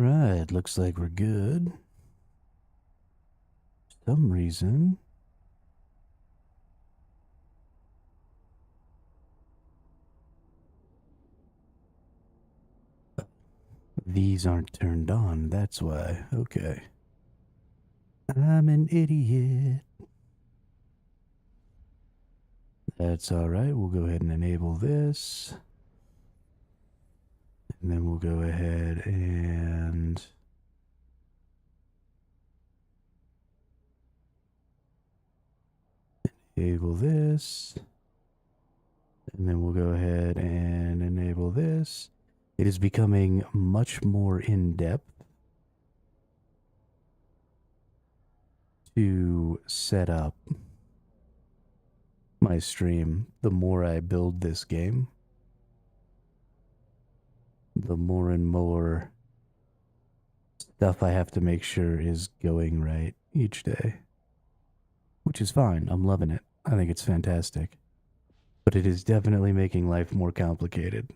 Right, looks like we're good. For some reason. These aren't turned on, that's why. Okay. I'm an idiot. That's alright, we'll go ahead and enable this. And then we'll go ahead and enable this. And then we'll go ahead and enable this. It is becoming much more in-depth to set up my stream. The more I build this game, the more and more stuff I have to make sure is going right each day. Which is fine. I'm loving it. I think it's fantastic. But it is definitely making life more complicated.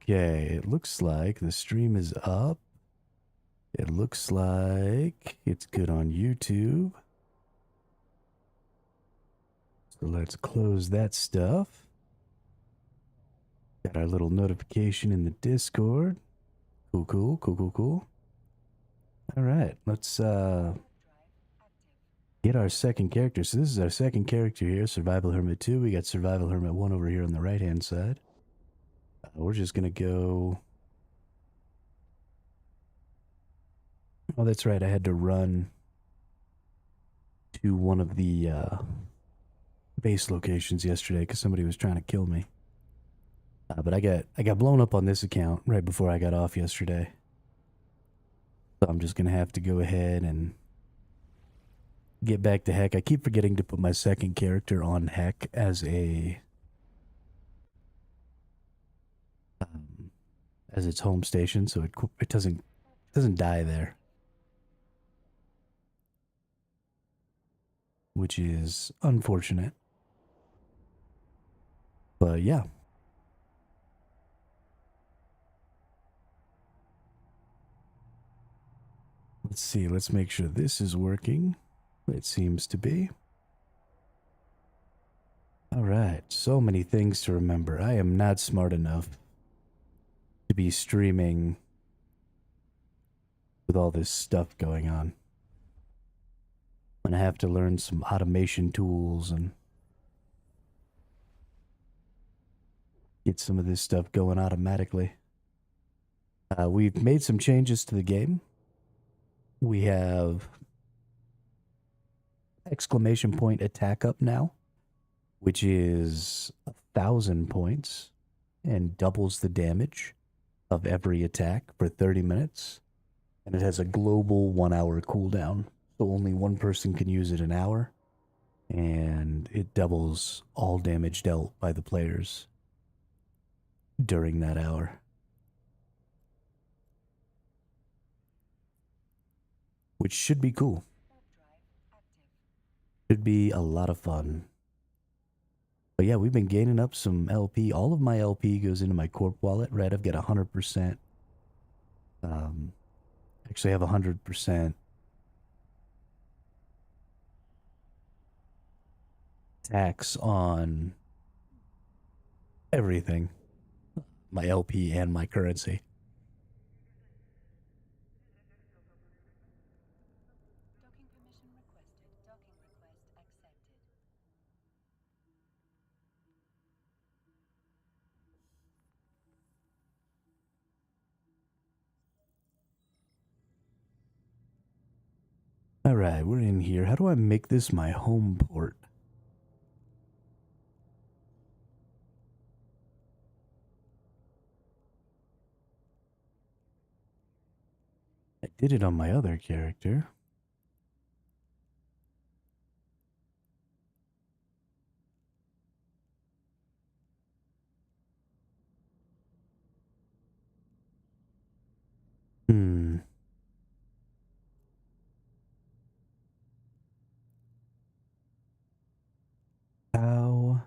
Okay, it looks like the stream is up. It looks like it's good on YouTube. So let's close that stuff. Got our little notification in the Discord. Cool. All right, let's get our second character. So this is our second character here, Survival Hermit 2. We got Survival Hermit 1 over here on the right-hand side. We're just going to go... Oh, that's right. I had to run to one of the base locations yesterday because somebody was trying to kill me. But I got blown up on this account right before I got off yesterday. So I'm just going to have to go ahead and get back to Heck. I keep forgetting to put my second character on Heck as a... as its home station, so it doesn't die there. Which is unfortunate. But yeah. Let's see, let's make sure this is working. It seems to be. Alright, so many things to remember. I am not smart enough to be streaming with all this stuff going on. I'm gonna have to learn some automation tools and get some of this stuff going automatically. We've made some changes to the game. We have exclamation point attack up now, which is 1,000 points and doubles the damage of every attack for 30 minutes. And it has a global 1-hour cooldown. So only one person can use it an hour. And it doubles all damage dealt by the players during that hour. Which should be cool. Should be a lot of fun. But yeah, we've been gaining up some LP. All of my LP goes into my corp wallet, right? I've got 100%. Actually, I have 100% tax on everything. My LP and my currency. Alright, we're in here. How do I make this my home port? I did it on my other character. How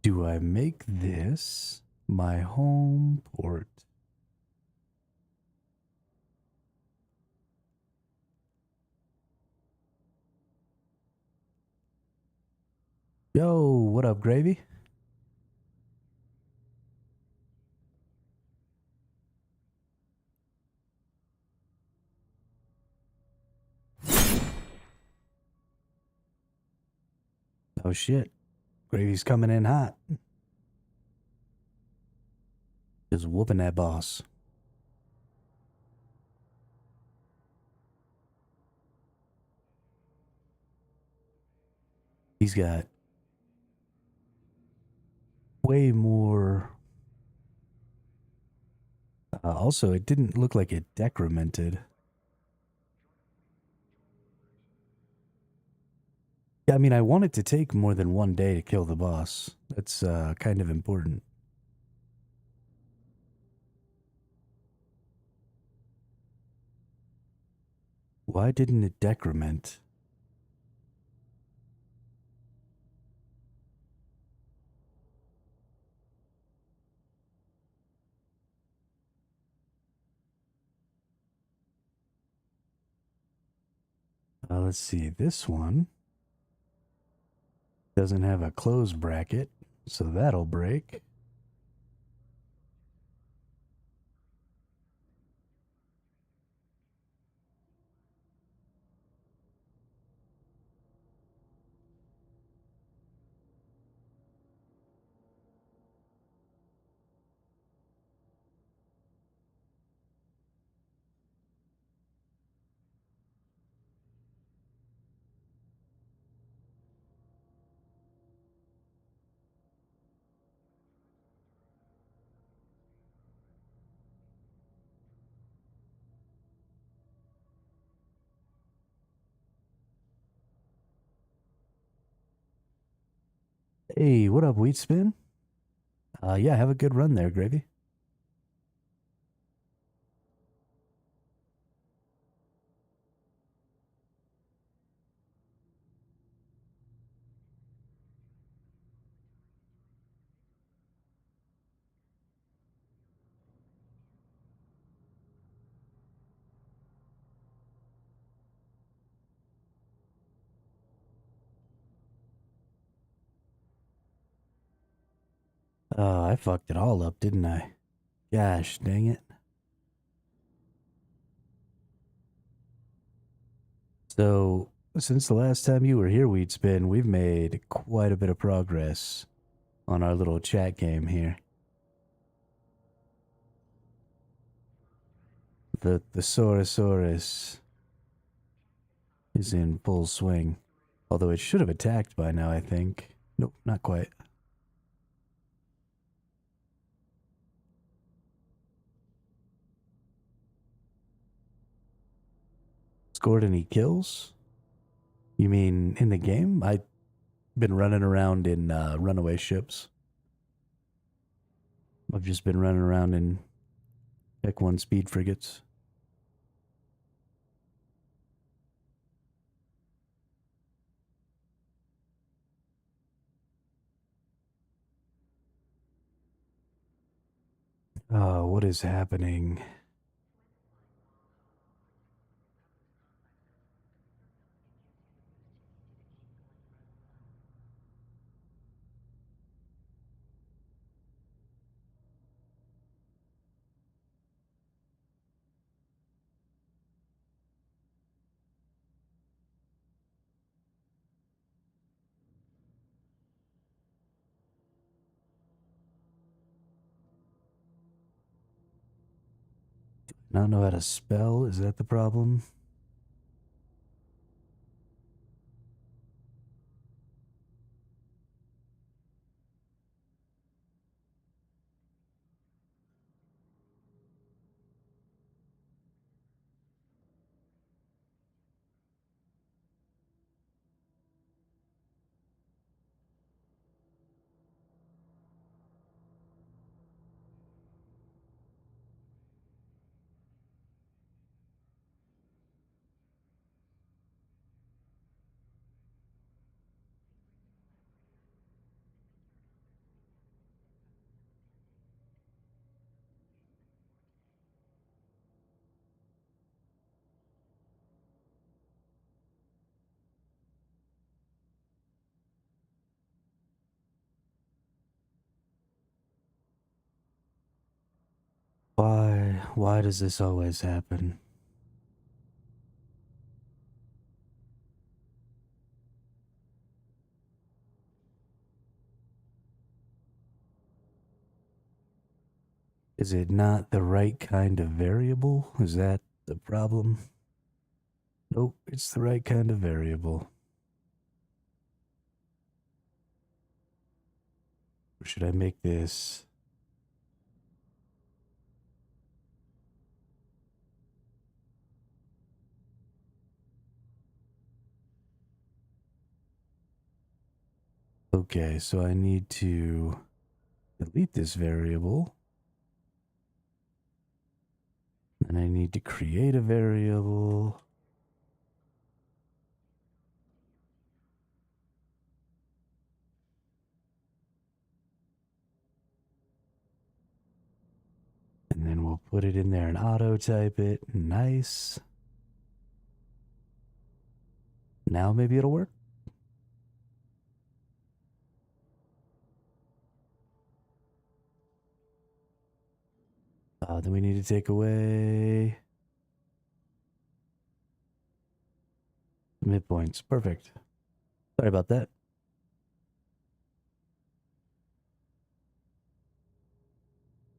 do I make this My home port. Yo, what up, Gravy? Oh shit. Gravy's coming in hot. Just whooping that boss. He's got way more. Also, it didn't look like it decremented. Yeah, I mean, I want it to take more than 1 day to kill the boss. That's kind of important. Why didn't it decrement? Let's see. This one doesn't have a close bracket, so that'll break. Hey, what up, Wheat Spin? Yeah, have a good run there, Gravy. I fucked it all up, didn't I? Gosh, dang it. So, since the last time you were here, Wheat Spin, we've made quite a bit of progress on our little chat game here. The Thesaurusaurus is in full swing. Although it should have attacked by now, I think. Nope, not quite. Scored any kills? You mean in the game? I've been running around in runaway ships. I've just been running around in Tech 1 speed frigates. What is happening? Not know how to spell? Is that the problem? Why does this always happen? Is it not the right kind of variable? Is that the problem? Nope, it's the right kind of variable. Or should I make this? Okay, so I need to delete this variable. And I need to create a variable. And then we'll put it in there and auto type it. Nice. Now maybe it'll work. Then we need to take away midpoints. Perfect. Sorry about that.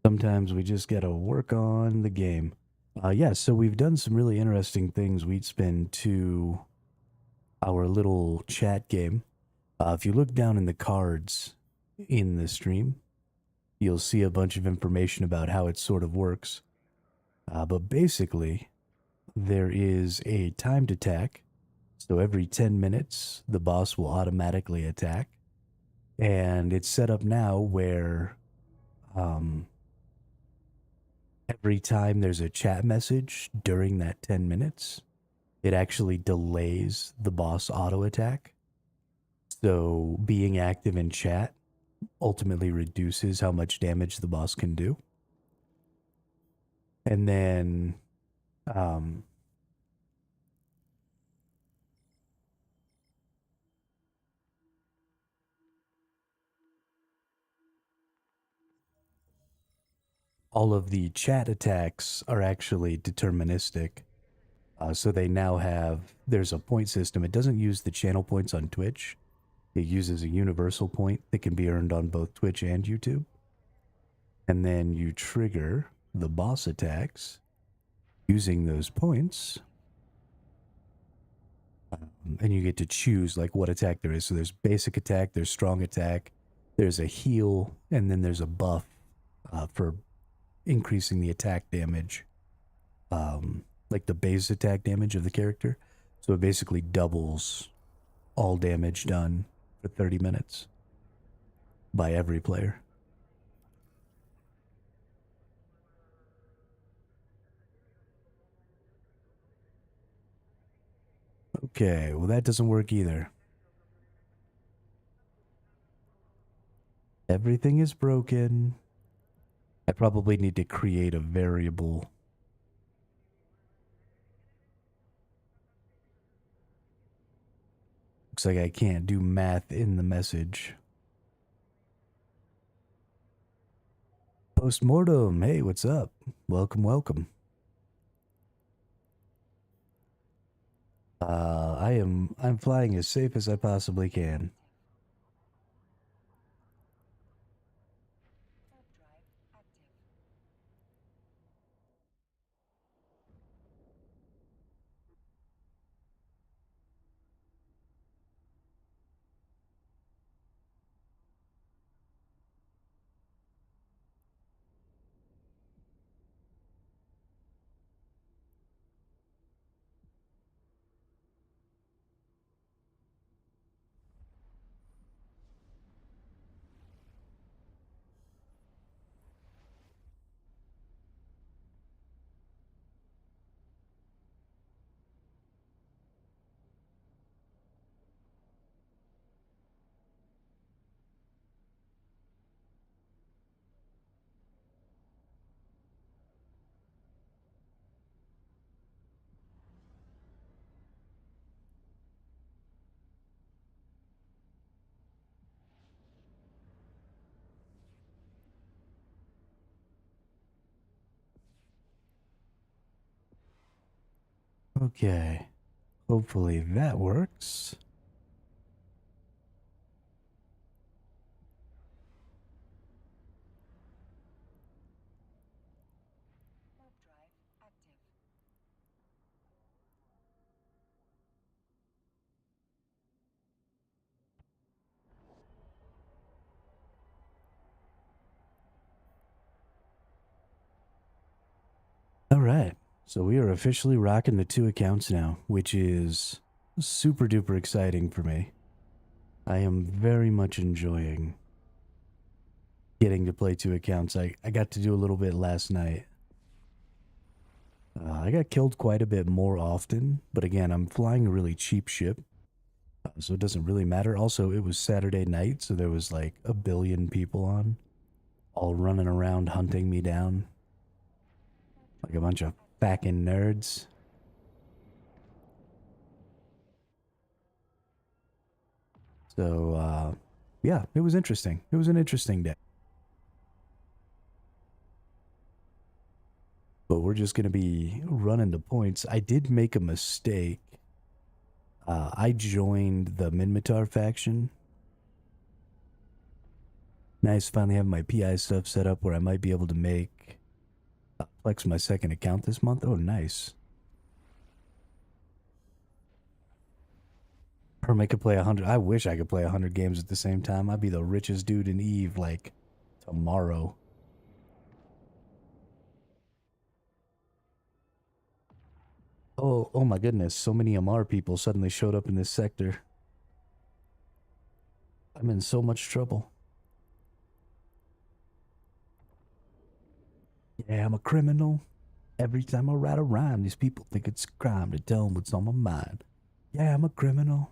Sometimes we just gotta work on the game. Yeah, so we've done some really interesting things, Wheatspin, to our little chat game. If you look down in the cards in the stream, you'll see a bunch of information about how it sort of works. But basically, there is a timed attack. So every 10 minutes, the boss will automatically attack. And it's set up now where every time there's a chat message during that 10 minutes, it actually delays the boss auto attack. So being active in chat ultimately reduces how much damage the boss can do. And then all of the chat attacks are actually deterministic. So they now have, there's a point system. It doesn't use the channel points on Twitch. It uses a universal point that can be earned on both Twitch and YouTube. And then you trigger the boss attacks using those points. And you get to choose like what attack there is. So there's basic attack, there's strong attack, there's a heal, and then there's a buff for increasing the attack damage. Like the base attack damage of the character. So it basically doubles all damage done for 30 minutes by every player. Okay, well that doesn't work either. Everything is broken. I probably need to create a variable. Looks like I can't do math in the message. Postmortem, hey, what's up? Welcome, welcome. I'm flying as safe as I possibly can. Okay. Hopefully that works. All right. So we are officially rocking the 2 accounts now, which is super duper exciting for me. I am very much enjoying getting to play 2 accounts. I got to do a little bit last night. I got killed quite a bit more often, but again, I'm flying a really cheap ship, so it doesn't really matter. Also, it was Saturday night, so there was like a billion people on, all running around hunting me down. Like a bunch of fucking nerds. So, yeah, it was interesting. It was an interesting day. But we're just going to be running the points. I did make a mistake. I joined the Minmatar faction. Nice, finally have my PI stuff set up where I might be able to make flex my second account this month. Oh, nice. Perm, I could play 100. I wish I could play 100 games at the same time. I'd be the richest dude in Eve, like, tomorrow. Oh my goodness. So many MR people suddenly showed up in this sector. I'm in so much trouble. Yeah, I'm a criminal. Every time I write a rhyme, these people think it's a crime to tell them what's on my mind. Yeah, I'm a criminal.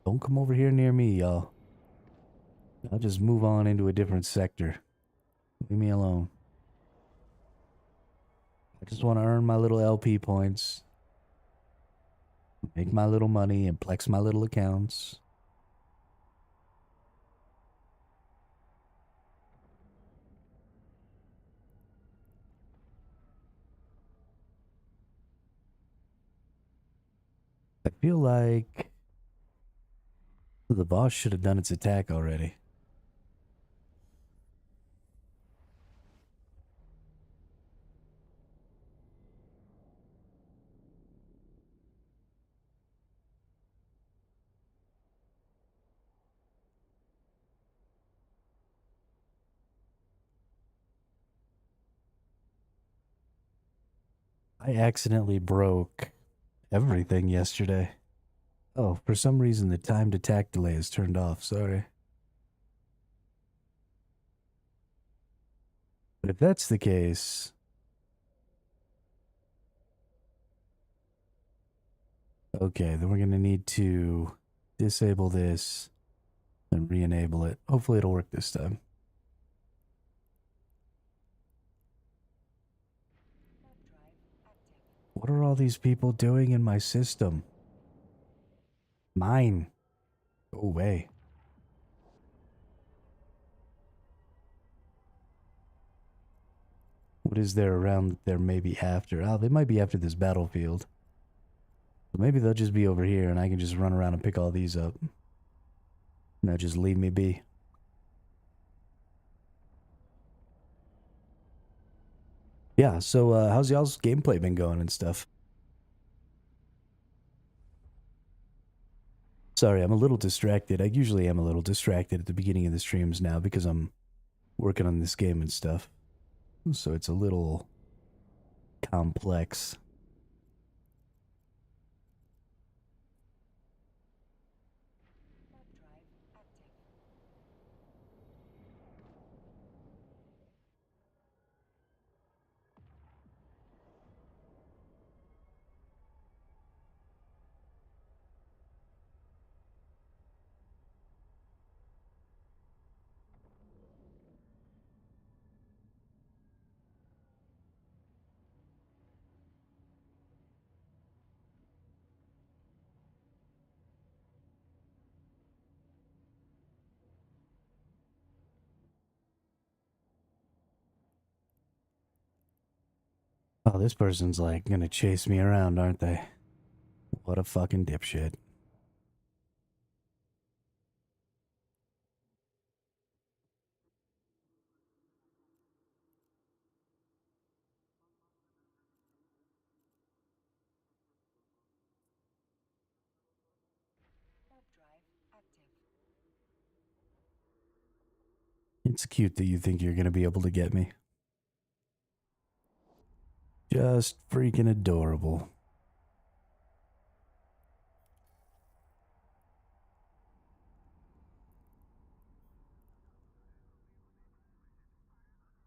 Don't come over here near me, y'all. I'll just move on into a different sector. Leave me alone. I just want to earn my little LP points, make my little money, and flex my little accounts. I feel like the boss should have done its attack already. I accidentally broke everything yesterday. Oh, for some reason the timed attack delay is turned off. Sorry. But if that's the case, okay, then we're going to need to disable this and re-enable it. Hopefully it'll work this time. What are all these people doing in my system? Mine. Go away. What is there around there maybe after? Oh, they might be after this battlefield. So maybe they'll just be over here and I can just run around and pick all these up. Now just leave me be. Yeah, so how's y'all's gameplay been going and stuff? Sorry, I'm a little distracted. I usually am a little distracted at the beginning of the streams now because I'm working on this game and stuff. So it's a little complex. Oh, this person's like gonna chase me around, aren't they? What a fucking dipshit. It's cute that you think you're gonna be able to get me. Just freaking adorable.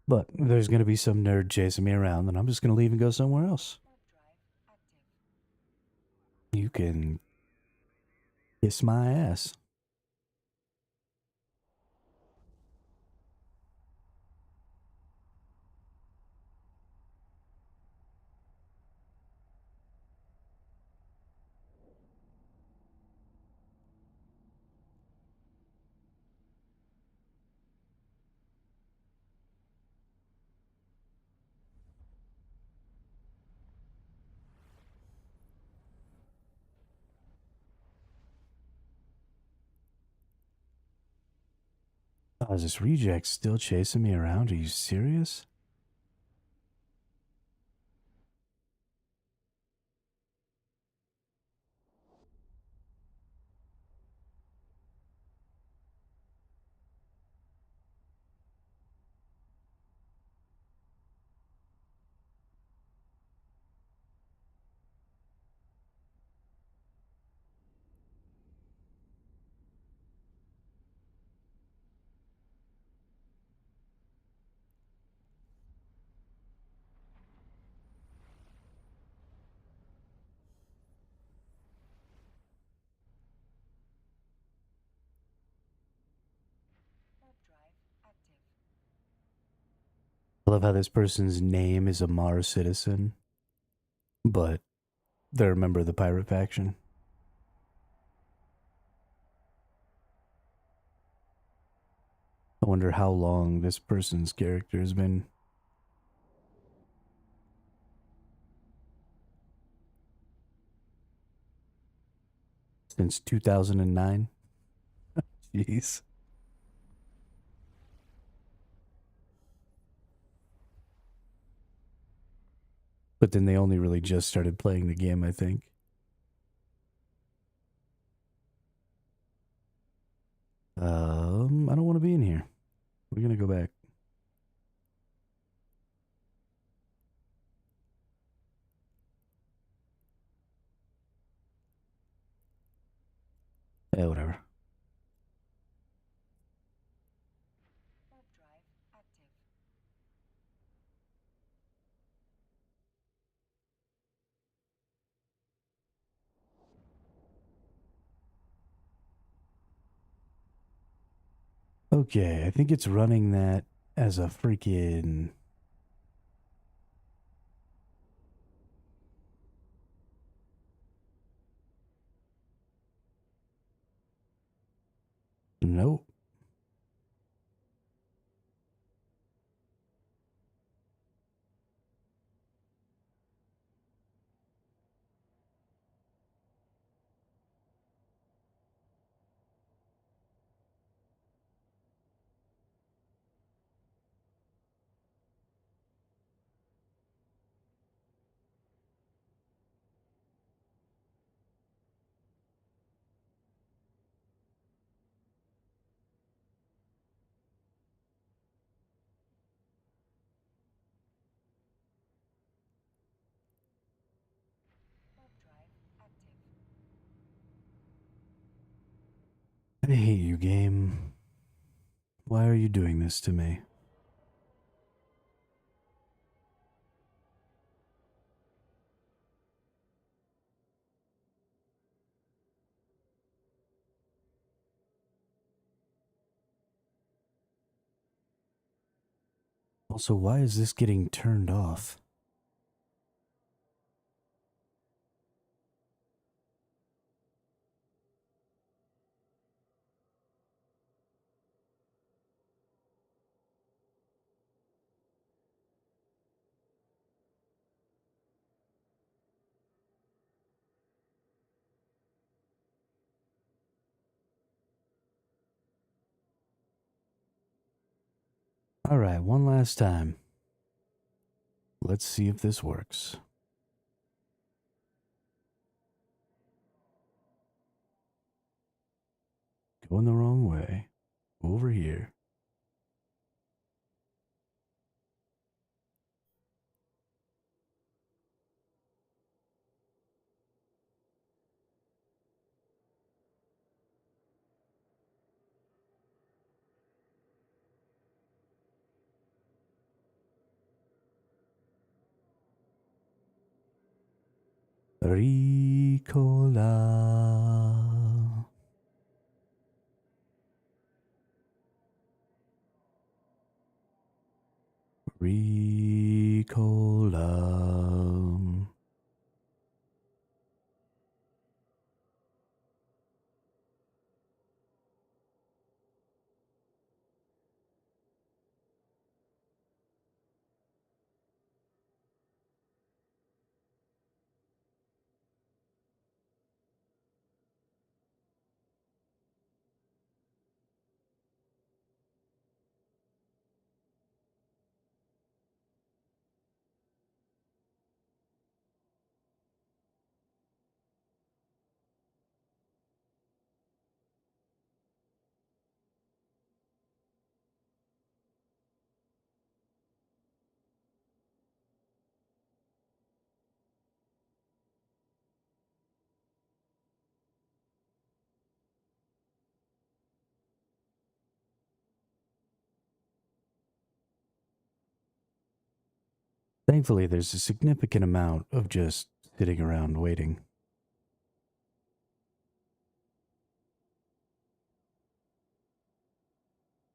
But if there's gonna be some nerd chasing me around, then I'm just gonna leave and go somewhere else. You can kiss my ass. Oh, is this reject still chasing me around? Are you serious? I love how this person's name is a Mars citizen, but they're a member of the pirate faction. I wonder how long this person's character has been. Since 2009. Jeez. But then they only really just started playing the game, I think. I don't want to be in here. We're gonna go back. Yeah, whatever. Okay, I think it's running that as a freaking... Nope. I hate you, game. Why are you doing this to me? Also, why is this getting turned off? All right, one last time. Let's see if this works. Going the wrong way. Over here. Ricola. Ricola. Thankfully, there's a significant amount of just sitting around waiting.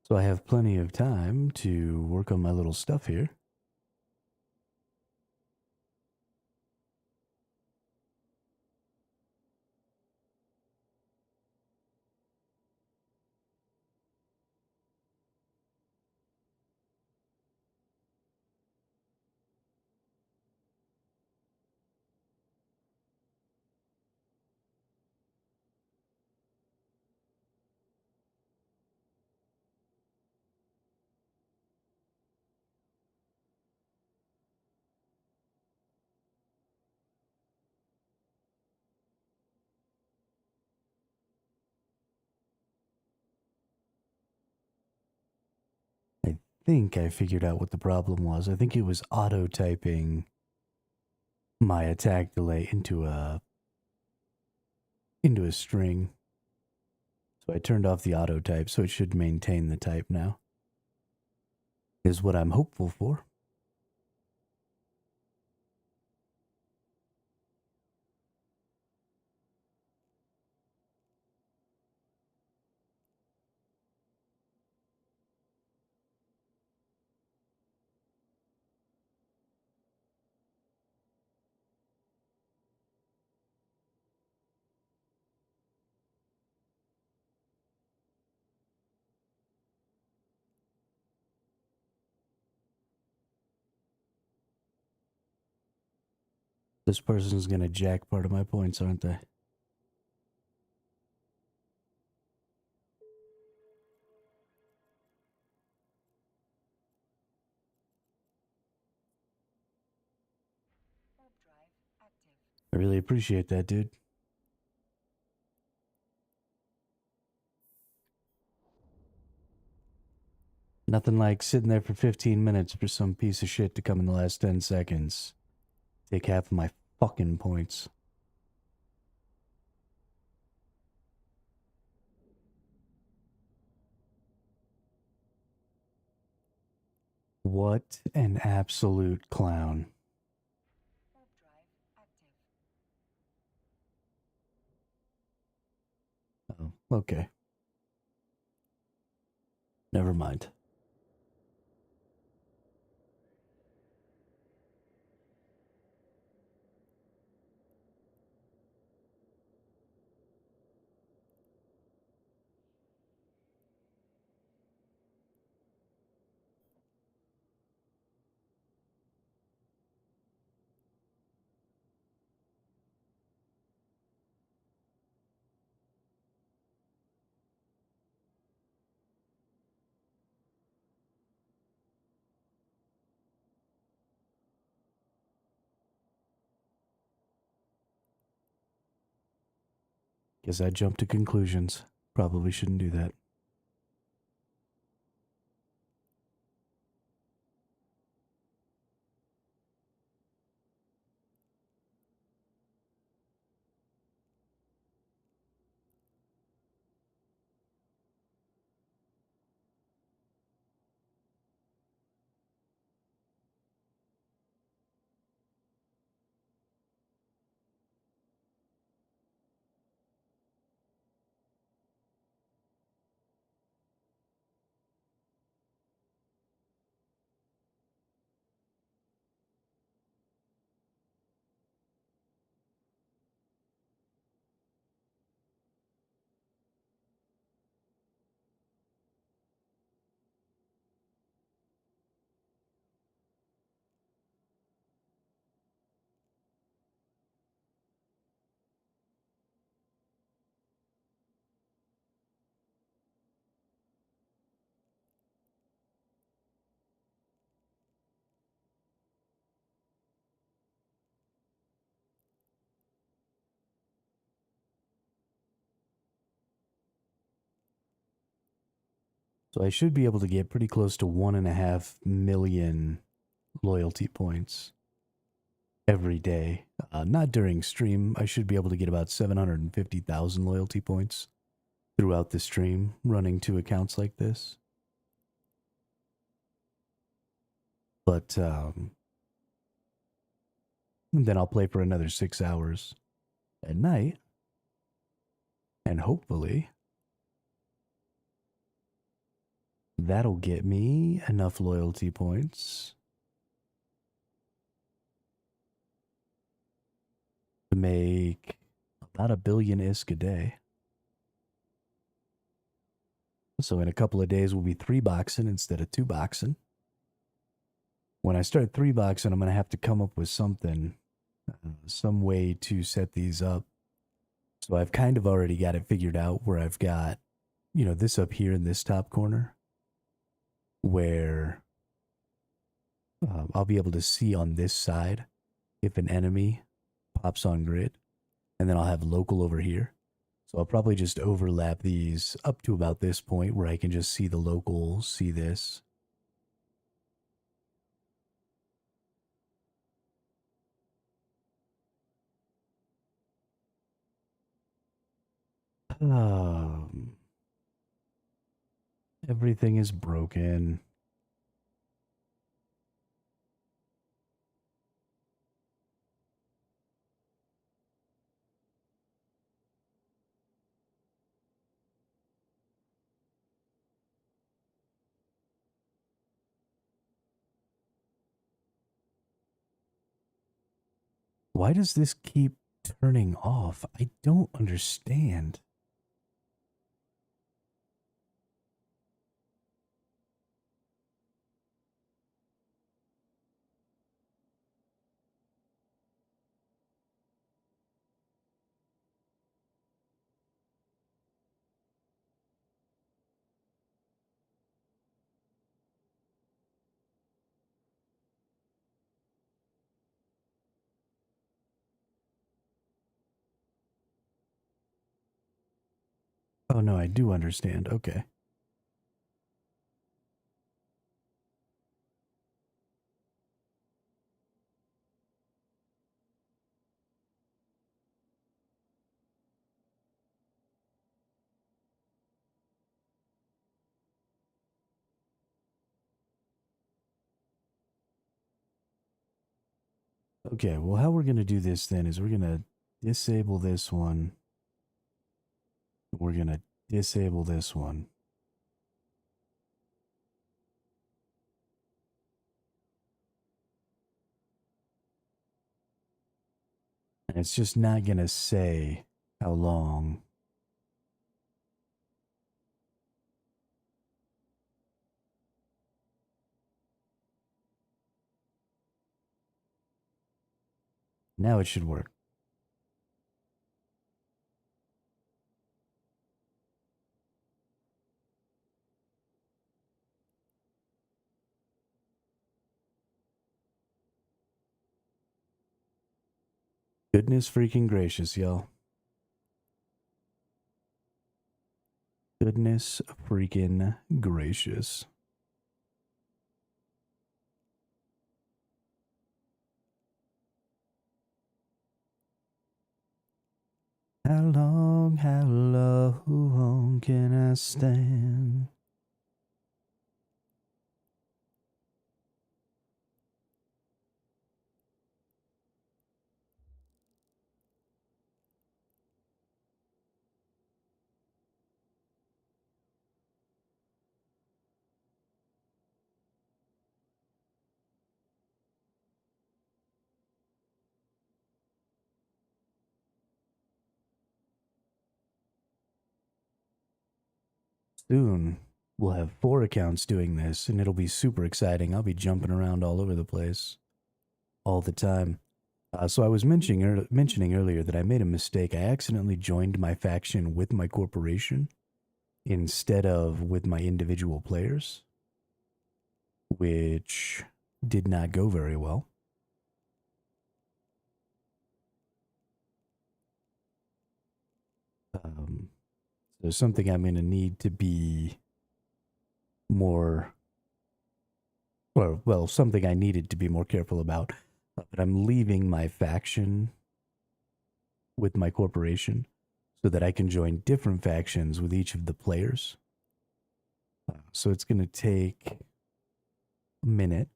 So I have plenty of time to work on my little stuff here. I think I figured out what the problem was. I think it was auto typing my attack delay into a string. So I turned off the auto type, so it should maintain the type now. Is what I'm hopeful for. This person's gonna jack part of my points, aren't they? I really appreciate that, dude. Nothing like sitting there for 15 minutes for some piece of shit to come in the last 10 seconds. Take half of my fucking points. What an absolute clown. Oh, okay. Never mind. Guess I jumped to conclusions. Probably shouldn't do that. So I should be able to get pretty close to 1.5 million loyalty points every day. Not during stream. I should be able to get about 750,000 loyalty points throughout the stream running two accounts like this. But then I'll play for another 6 hours at night. And hopefully that'll get me enough loyalty points to make about 1 billion ISK a day. So in a couple of days, we'll be 3-boxing instead of 2-boxing. When I start 3-boxing, I'm going to have to come up with something, some way to set these up. So I've kind of already got it figured out where I've got, you know, this up here in this top corner where I'll be able to see on this side if an enemy pops on grid, and then I'll have local over here. So I'll probably just overlap these up to about this point where I can just see the local, see this. Everything is broken. Why does this keep turning off? I don't understand. Oh no, I do understand. Okay. Okay, well, how we're going to do this then is we're going to disable this one. We're going to disable this one. And it's just not going to say how long. Now it should work. Goodness freaking gracious, y'all. Goodness freaking gracious. How long can I stand? Soon, we'll have 4 accounts doing this, and it'll be super exciting. I'll be jumping around all over the place all the time. So I was mentioning earlier that I made a mistake. I accidentally joined my faction with my corporation instead of with my individual players, which did not go very well. So something I'm going to need to be more, well, something I needed to be more careful about. But I'm leaving my faction with my corporation so that I can join different factions with each of the players. So it's going to take a minute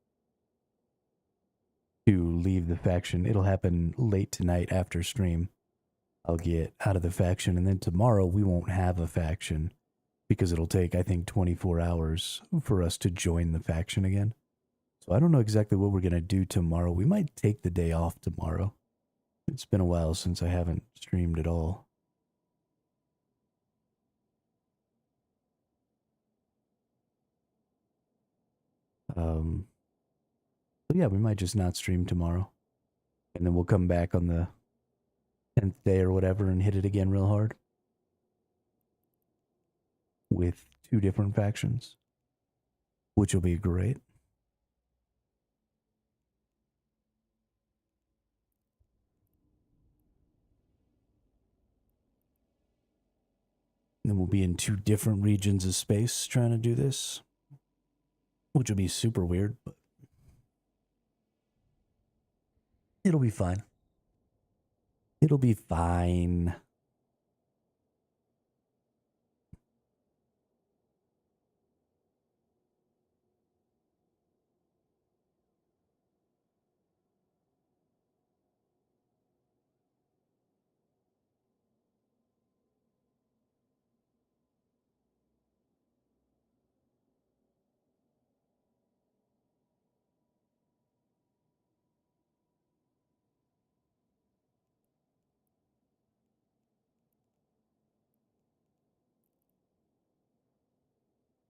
to leave the faction. It'll happen late tonight after stream. I'll get out of the faction, and then tomorrow we won't have a faction because it'll take, I think, 24 hours for us to join the faction again. So I don't know exactly what we're going to do tomorrow. We might take the day off tomorrow. It's been a while since I haven't streamed at all. So yeah, we might just not stream tomorrow. And then we'll come back on the 10th day or whatever and hit it again real hard. With 2 different factions. Which will be great. And then we'll be in 2 different regions of space trying to do this. Which will be super weird, but it'll be fine. It'll be fine.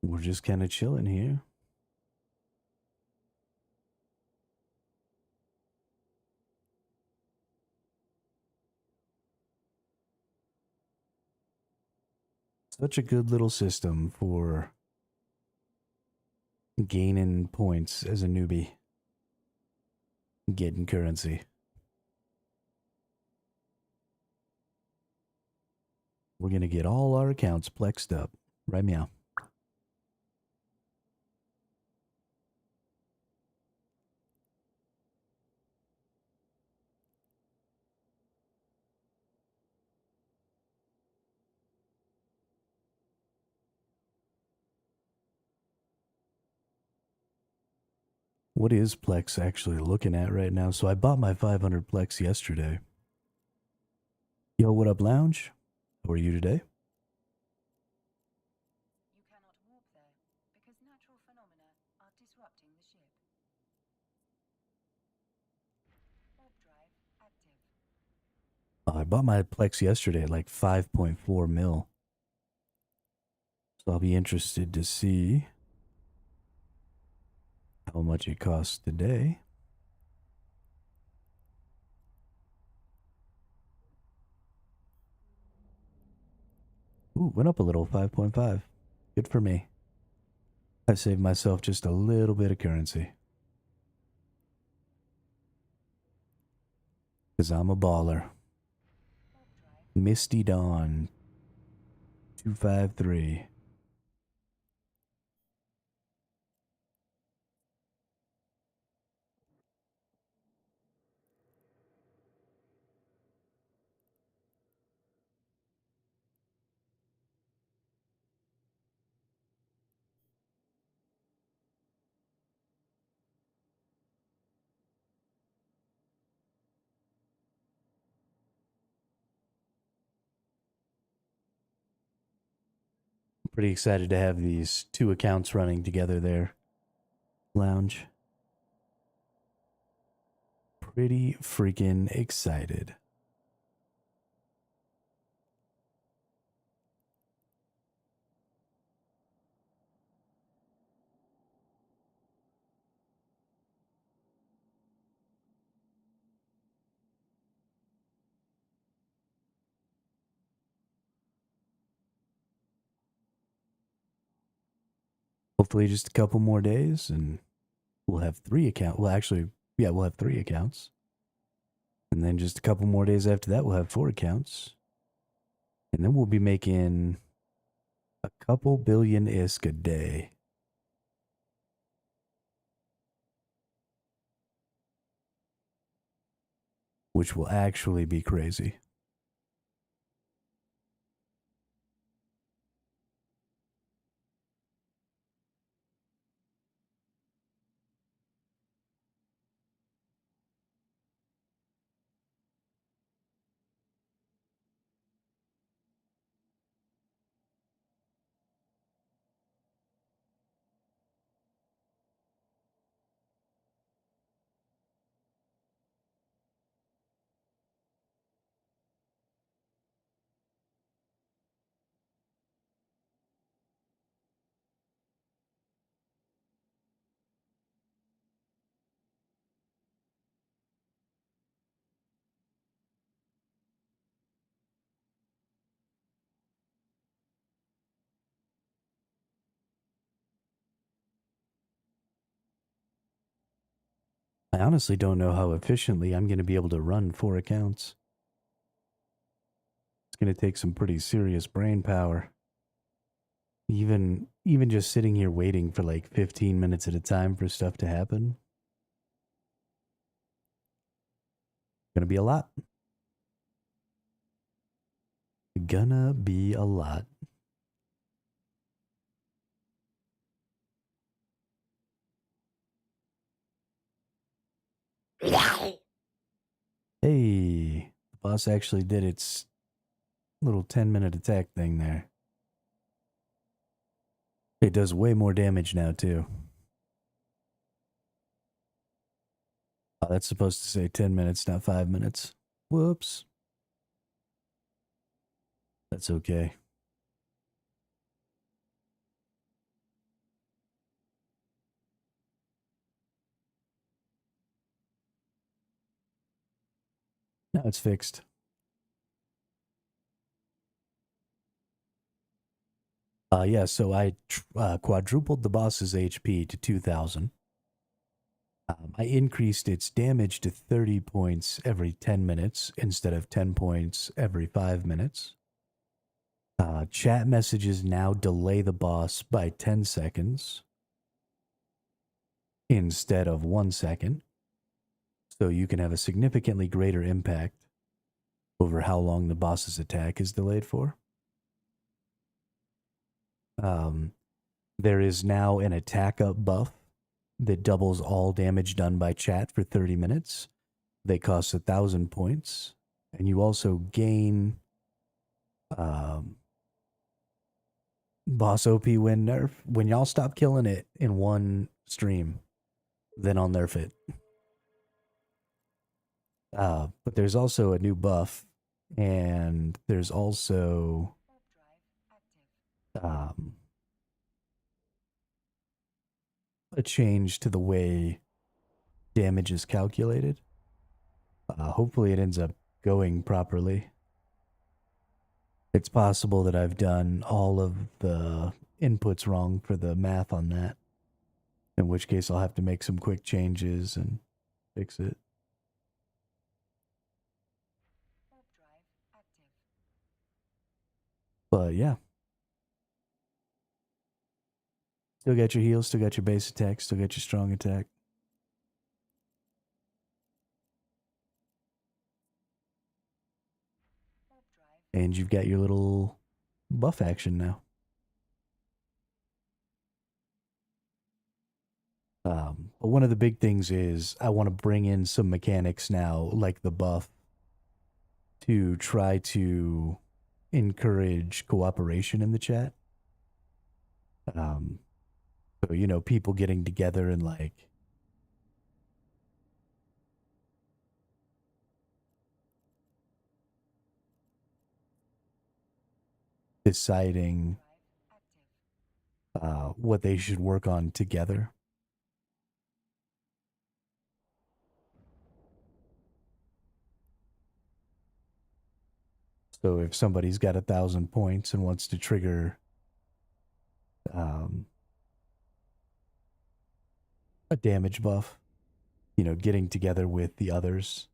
We're just kind of chilling here. Such a good little system for gaining points as a newbie. Getting currency. We're going to get all our accounts plexed up. Right meow. What is Plex actually looking at right now? So I bought my 500 Plex yesterday. Yo, what up, Lounge? How are you today? You cannot warp there because natural phenomena are disrupting the ship. Warp drive active. I bought my Plex yesterday at like 5.4 mil. So I'll be interested to see how much it costs today. Ooh, went up a little, 5.5. Good for me. I saved myself just a little bit of currency. Because I'm a baller. Misty Dawn 253. Pretty excited to have these two accounts running together there. Lounge. Pretty freaking excited. Hopefully just a couple more days and we'll have 3 accounts. Well, actually, yeah, we'll have 3 accounts. And then just a couple more days after that, we'll have 4 accounts. And then we'll be making a couple billion ISK a day. Which will actually be crazy. I honestly don't know how efficiently I'm going to be able to run 4 accounts. It's going to take some pretty serious brain power. Even just sitting here waiting for like 15 minutes at a time for stuff to happen. Gonna be a lot. Gonna be a lot. Hey, the boss actually did its little 10-minute attack thing there. It does way more damage now, too. Oh, that's supposed to say 10 minutes, not 5 minutes. Whoops. That's okay. Now it's fixed. Yeah, so I quadrupled the boss's HP to 2,000. I increased its damage to 30 points every 10 minutes instead of 10 points every 5 minutes. Chat messages now delay the boss by 10 seconds instead of 1 second. So you can have a significantly greater impact over how long the boss's attack is delayed for. There is now an attackup buff that doubles all damage done by chat for 30 minutes. They cost 1,000 points. And you also gain boss OP when nerf. When y'all stop killing it in one stream, then I'll nerf it. But there's also a new buff, and there's also a change to the way damage is calculated. Hopefully it ends up going properly. It's possible that I've done all of the inputs wrong for the math on that, in which case I'll have to make some quick changes and fix it. But yeah. Still got your heals, still got your base attack, still got your strong attack. And you've got your little buff action now. But one of the big things is I want to bring in some mechanics now, like the buff, to try to encourage cooperation in the chat. Um, so, people getting together and like deciding Drive active. what they should work on together. So if somebody's got 1,000 points and wants to trigger um, a damage buff, getting together with the others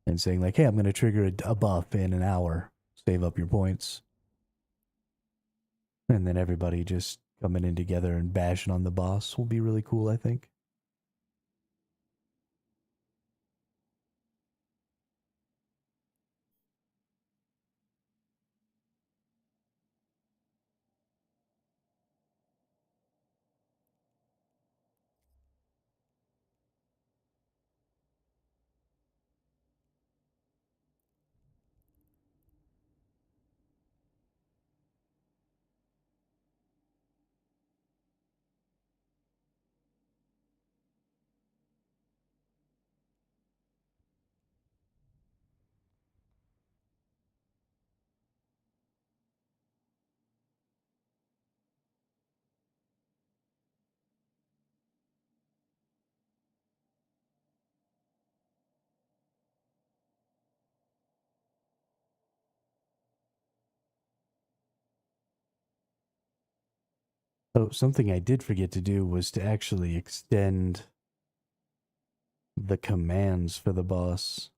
and saying like, "Hey, I'm going to trigger a buff in an hour. Save up your points," and then everybody just coming in together and bashing on the boss will be really cool, I think. Oh, something I did forget to do was to actually extend the commands for the boss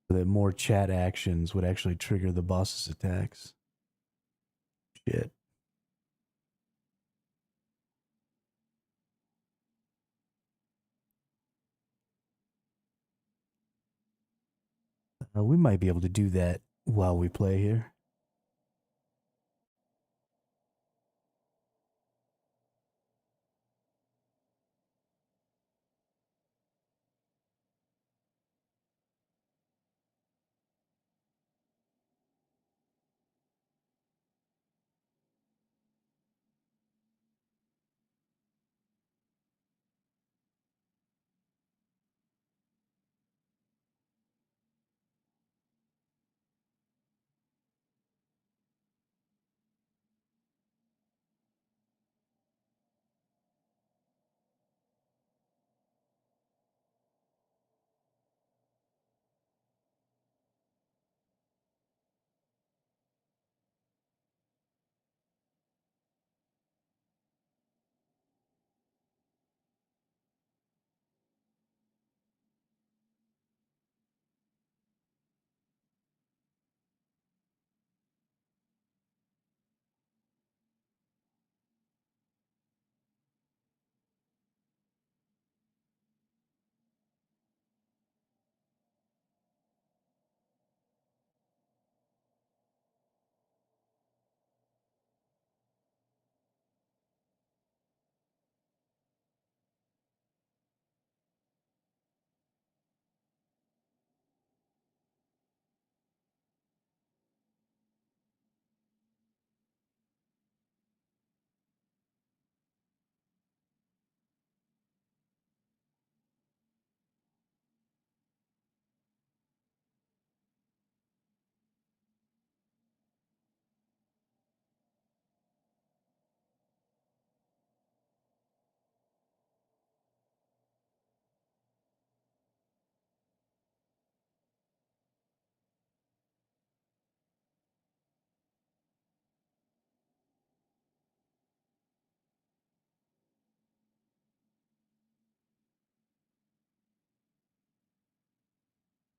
so that more chat actions would actually trigger the boss's attacks. Shit. We might be able to do that while we play here.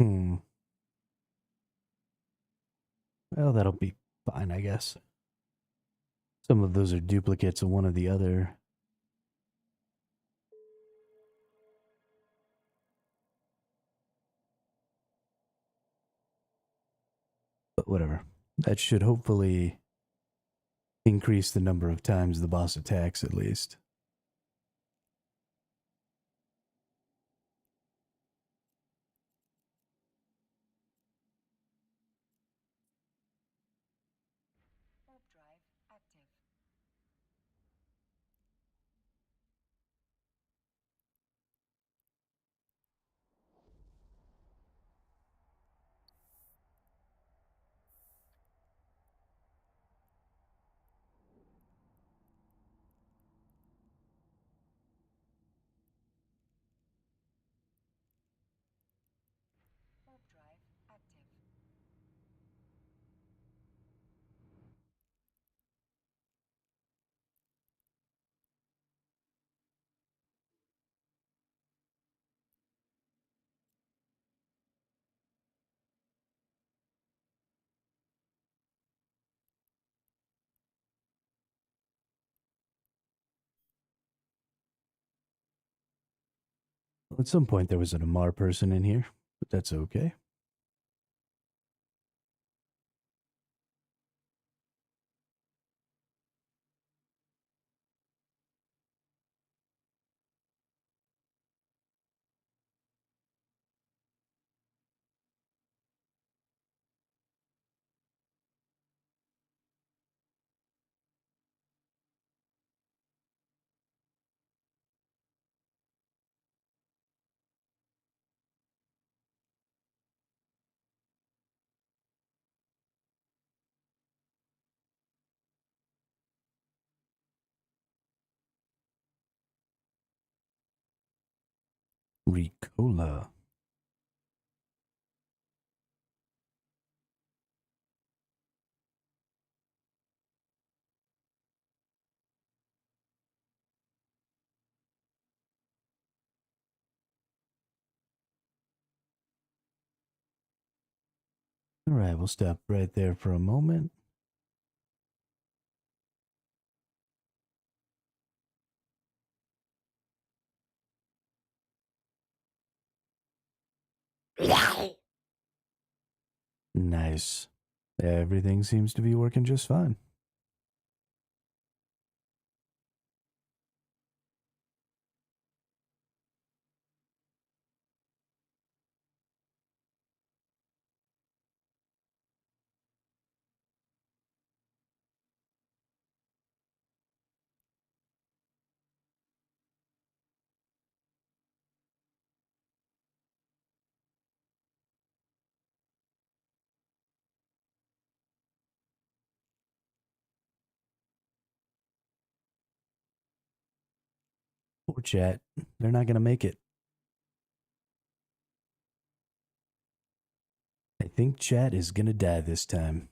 Hmm. Well, that'll be fine, I guess. Some of those are duplicates of one or the other. But whatever. That should hopefully increase the number of times the boss attacks, at least. At some point, there was an Amar person in here, but that's okay. Ricola. All right, we'll stop right there for a moment. Nice. Everything seems to be working just fine. Poor chat. They're not going to make it. I think chat is going to die this time.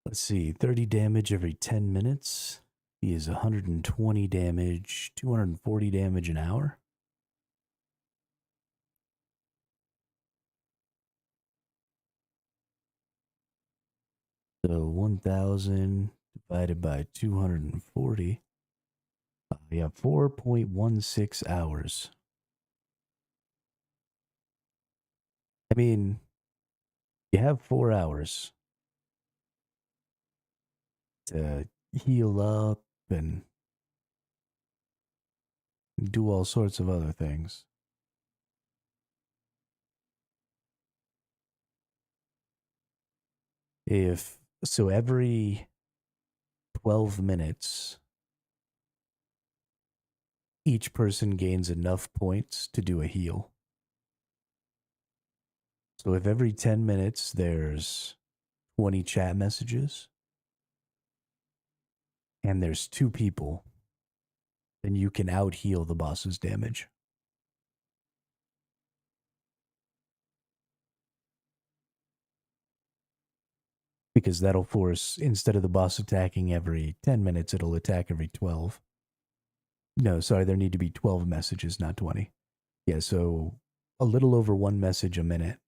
Let's see, 30 damage every 10 minutes. He is 120 damage, 240 damage an hour. So 1,000 divided by 240. We have 4.16 hours. I mean, you have 4 hours to heal up and do all sorts of other things. If so, every 12 minutes, each person gains enough points to do a heal. So if every 10 minutes there's 20 chat messages and there's 2 people, then you can out heal the boss's damage. Because that'll force, instead of the boss attacking every 10 minutes, it'll attack every 12. No, sorry, there need to be 12 messages, not 20. Yeah, so a little over 1 message a minute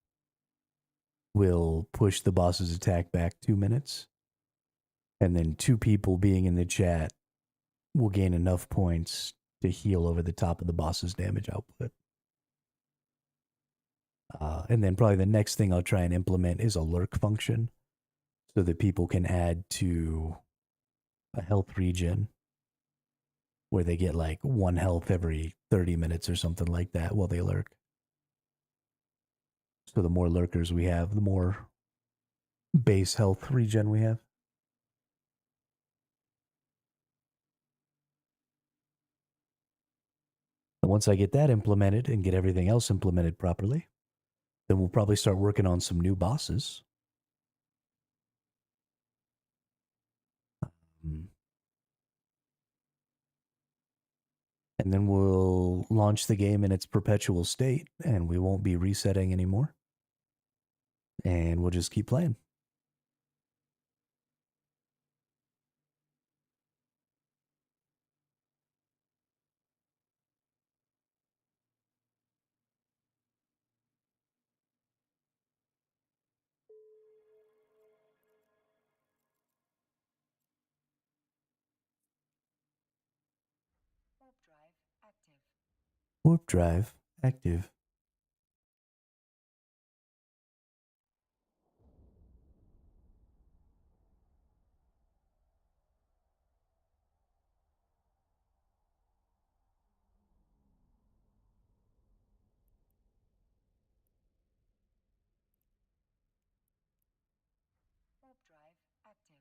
will push the boss's attack back 2 minutes. And then 2 people being in the chat will gain enough points to heal over the top of the boss's damage output. And then probably the next thing I'll try and implement is a lurk function so that people can add to a health regen where they get like 1 health every 30 minutes or something like that while they lurk. So the more lurkers we have, the more base health regen we have. And once I get that implemented and get everything else implemented properly, then we'll probably start working on some new bosses. And then we'll launch the game in its perpetual state, and we won't be resetting anymore. And we'll just keep playing. Warp drive active. Warp drive active.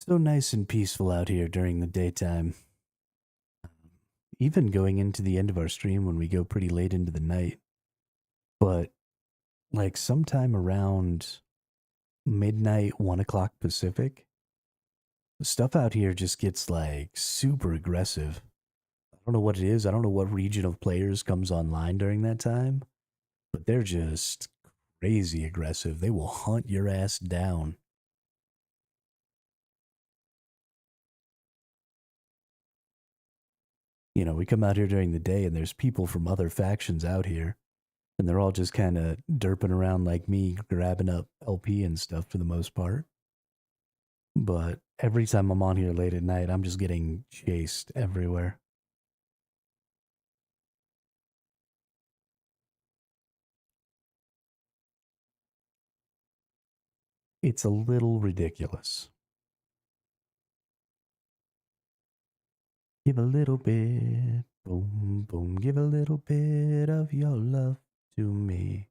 So nice and peaceful out here during the daytime. Even going into the end of our stream when we go pretty late into the night. But like sometime around midnight, 1 o'clock Pacific, stuff out here just gets like super aggressive. I don't know what it is. I don't know what region of players comes online during that time, but they're just crazy aggressive. They will hunt your ass down. You know, we come out here during the day and there's people from other factions out here, and they're all just kind of derping around like me, grabbing up LP and stuff for the most part. But every time I'm on here late at night, I'm just getting chased everywhere. It's a little ridiculous. Give a little bit, boom, boom, give a little bit of your love to me.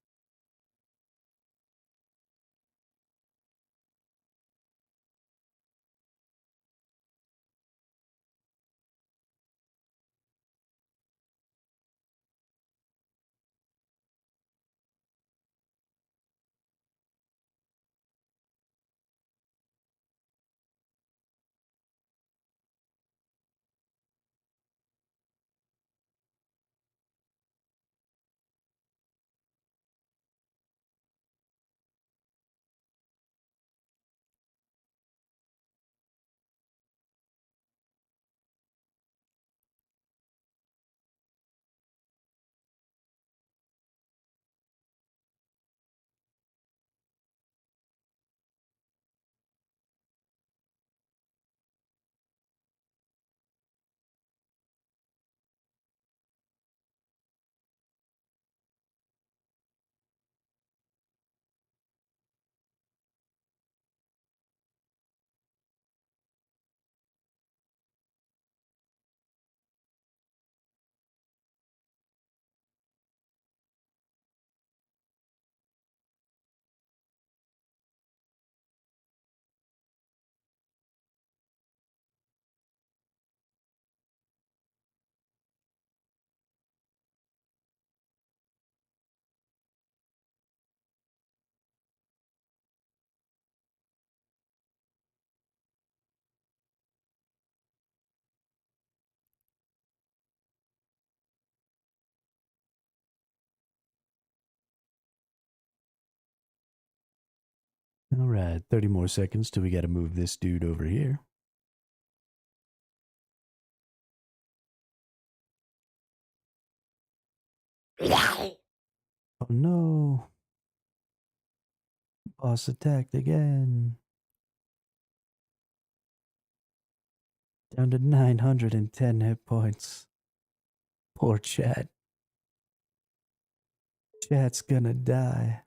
All right, 30 more seconds till we got to move this dude over here. Oh no. Boss attacked again. Down to 910 hit points. Poor chat. Chat's gonna die.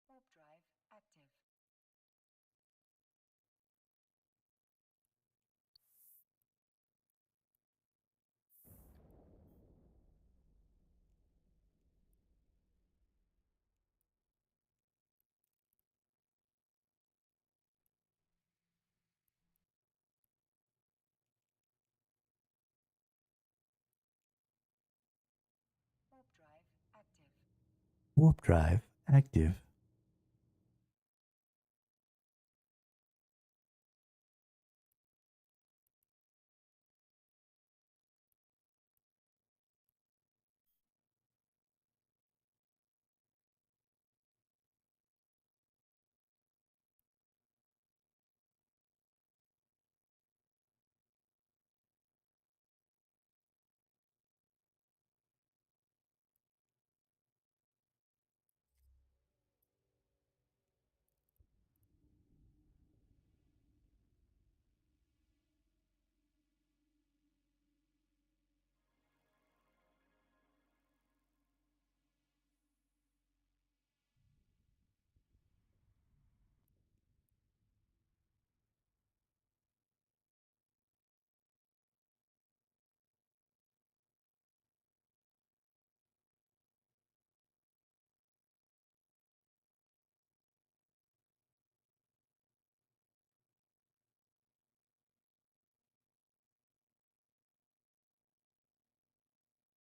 Warp drive active. Warp drive active. Warp drive active.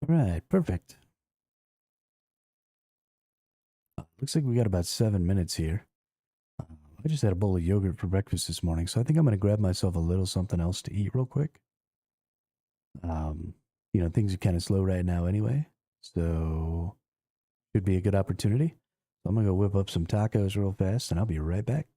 All right, perfect. Looks like we got about 7 minutes here. I just had a bowl of yogurt for breakfast this morning, so I think I'm going to grab myself a little something else to eat real quick. Um, things are kind of slow right now anyway, so should be a good opportunity. So I'm going to go whip up some tacos real fast, and I'll be right back.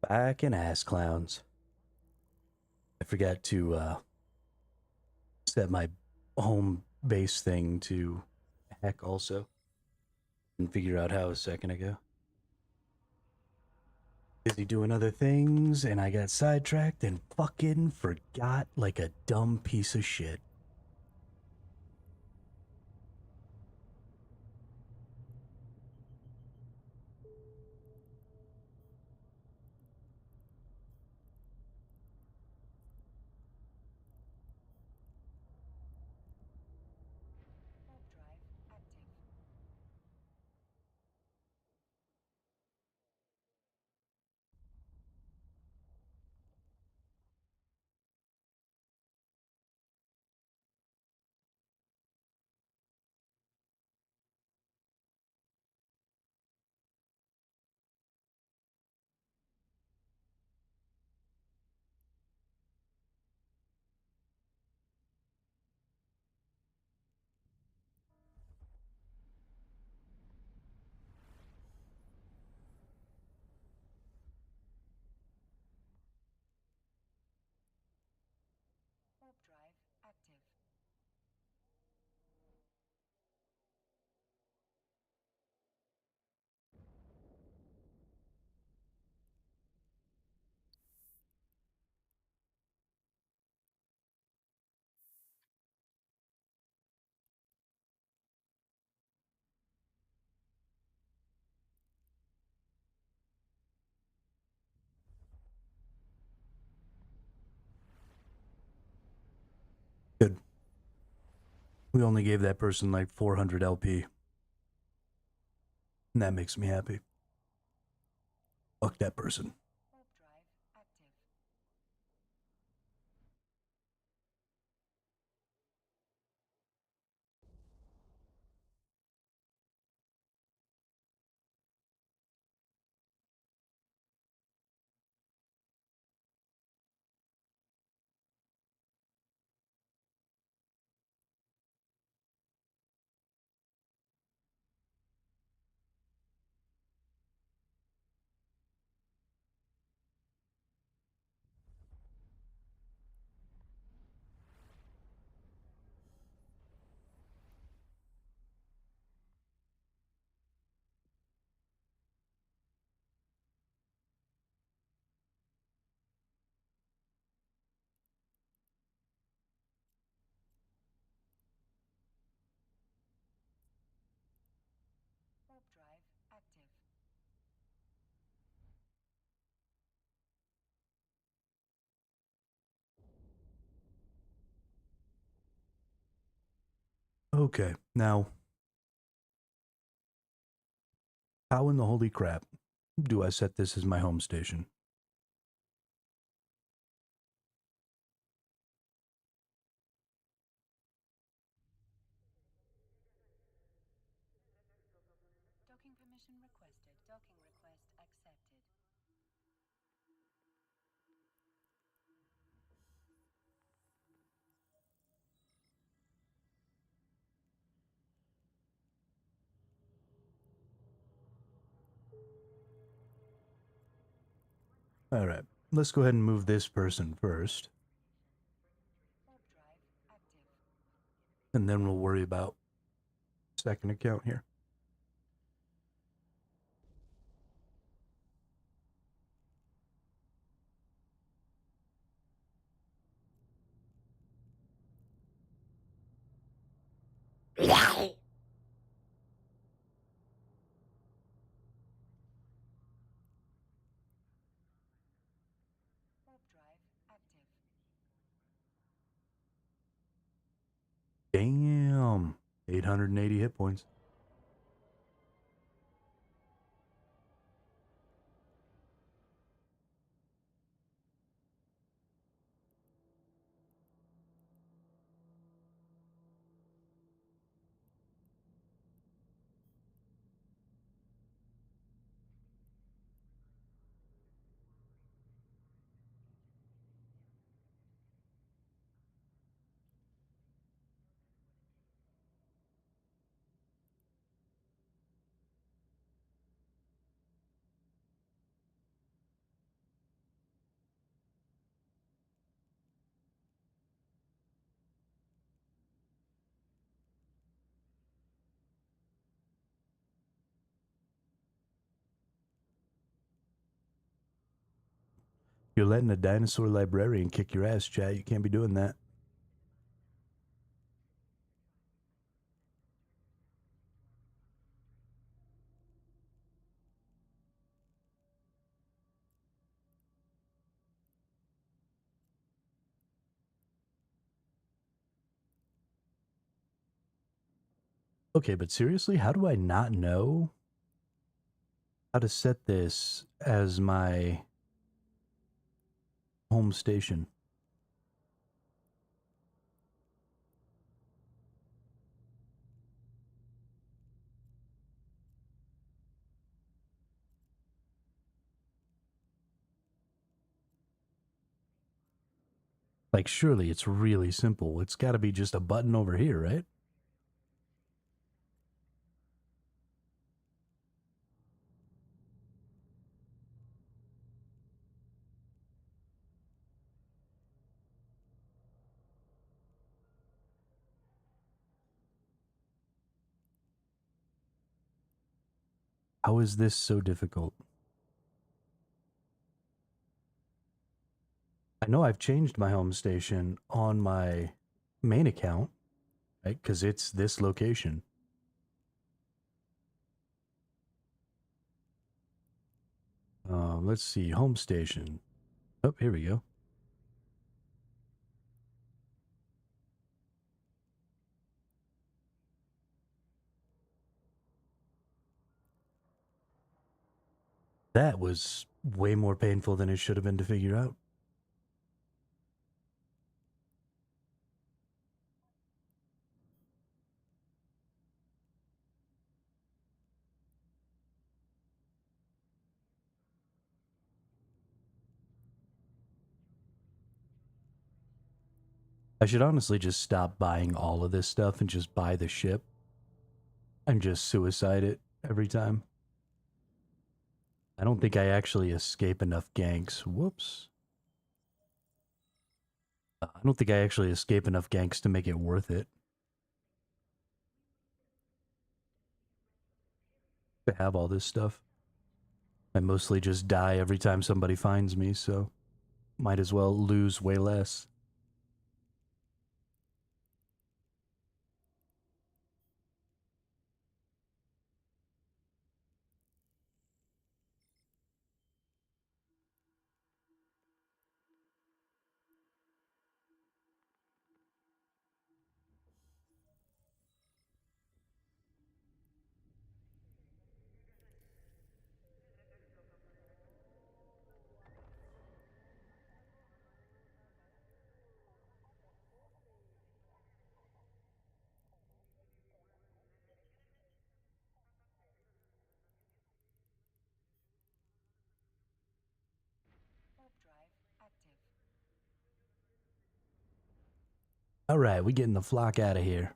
Back in ass clowns. I forgot to set my home base thing to heck also. And figure out how a second ago. Busy doing other things, and I got sidetracked and fucking forgot like a dumb piece of shit. Warp drive active. Warp drive active. Good. We only gave that person like 400 LP. And that makes me happy. Fuck that person. Warp drive active. Warp drive active. Okay, now, how in the holy crap do I set this as my home station? Docking permission requested. Docking request accepted. All right, let's go ahead and move this person first, Warp drive active. and then we'll worry about second account here. Warp drive active. Damn, 880 hit points. You're letting a dinosaur librarian kick your ass, chat. You can't be doing that. Okay, but seriously, how do I not know how to set this as my home station? Like, surely it's really simple. It's got to be just a button over here, right? How is this so difficult? I know I've changed my home station on my main account, right? Because it's this location. Let's see, home station. Oh, here we go. That was way more painful than it should have been to figure out. I should honestly just stop buying all of this stuff and just buy the ship and just suicide it every time. I don't think I actually escape enough ganks. Whoops. I don't think I actually escape enough ganks to make it worth it to have all this stuff. I mostly just die every time somebody finds me, so might as well lose way less. Warp drive active. All right, we getting the flock out of here.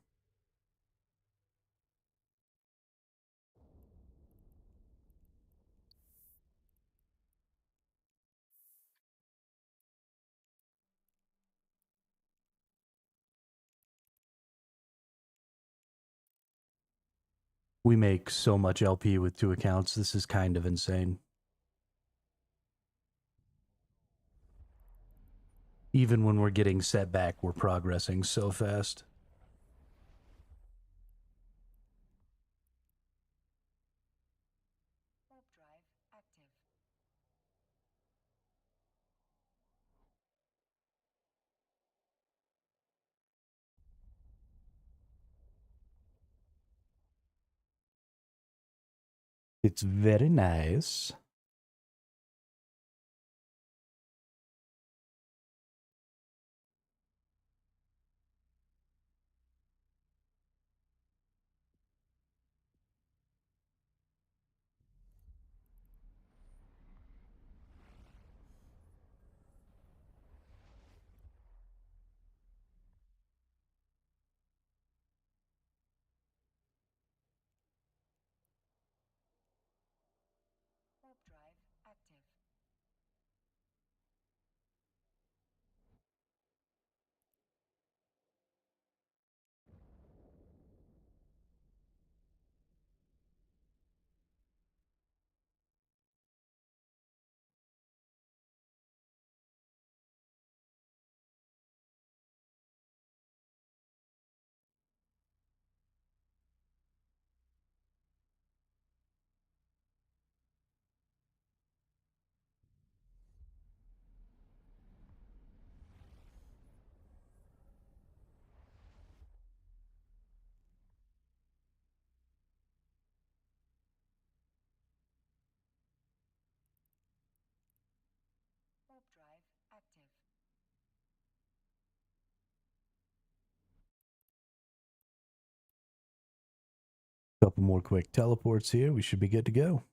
We make so much LP with 2 accounts. This is kind of insane. Even when we're getting set back, we're progressing so fast. Warp drive active. It's very nice. Warp Couple more quick teleports here. We should be good to go.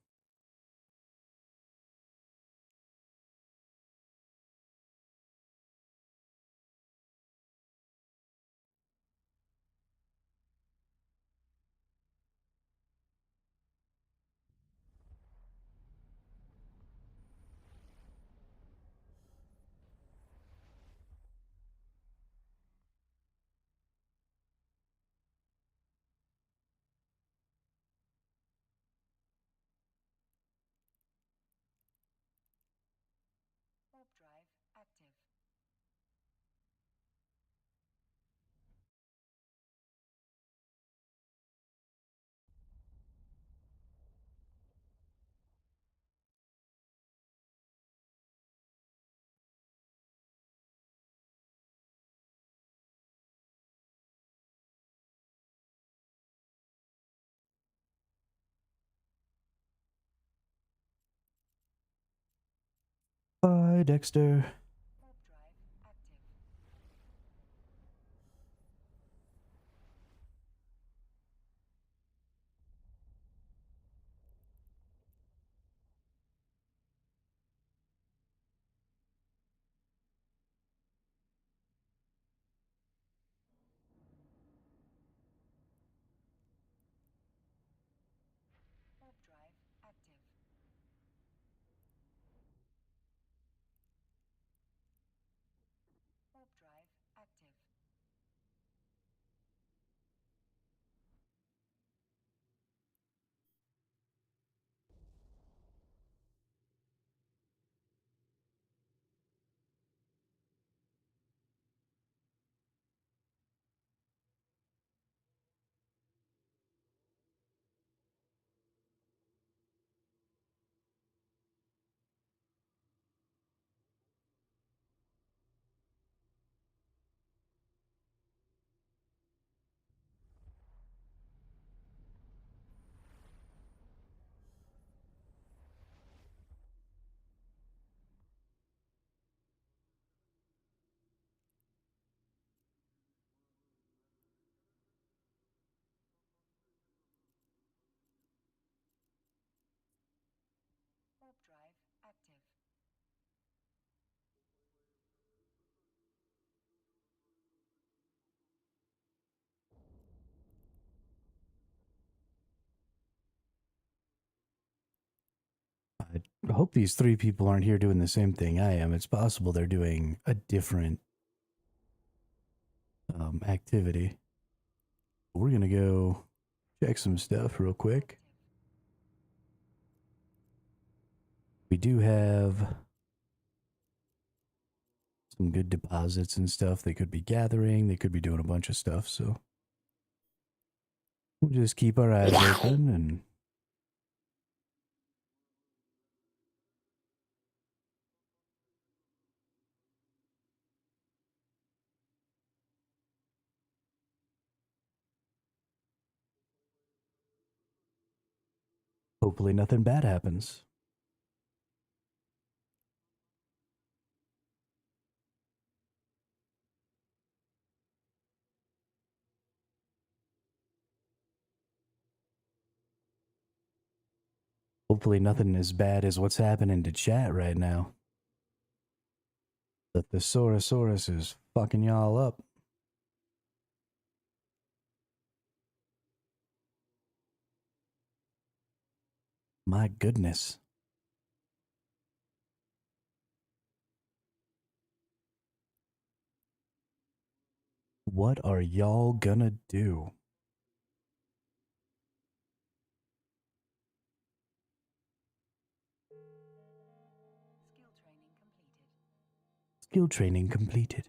Warp drive active. Bye, Dexter. Warp drive active. Warp drive active. Warp drive active. Warp drive active. I hope these three people aren't here doing the same thing I am. It's possible they're doing a different activity. We're going to go check some stuff real quick. We do have some good deposits and stuff they could be gathering. They could be doing a bunch of stuff. So we'll just keep our eyes open and hopefully nothing bad happens. Hopefully nothing as bad as what's happening to chat right now. The Thesaurusaurus is fucking y'all up. My goodness. What are y'all gonna do? Skill training completed. Skill training completed.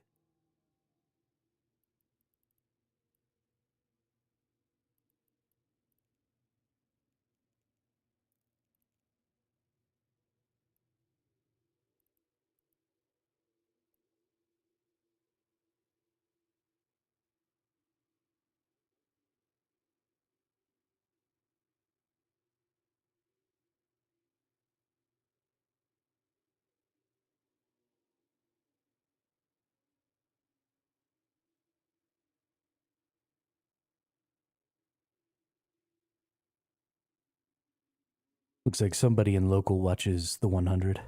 Looks like somebody in local watches the 100.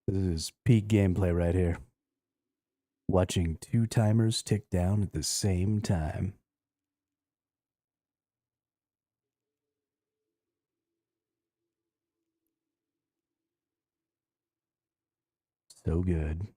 This is peak gameplay right here. Watching two timers tick down at the same time. So good.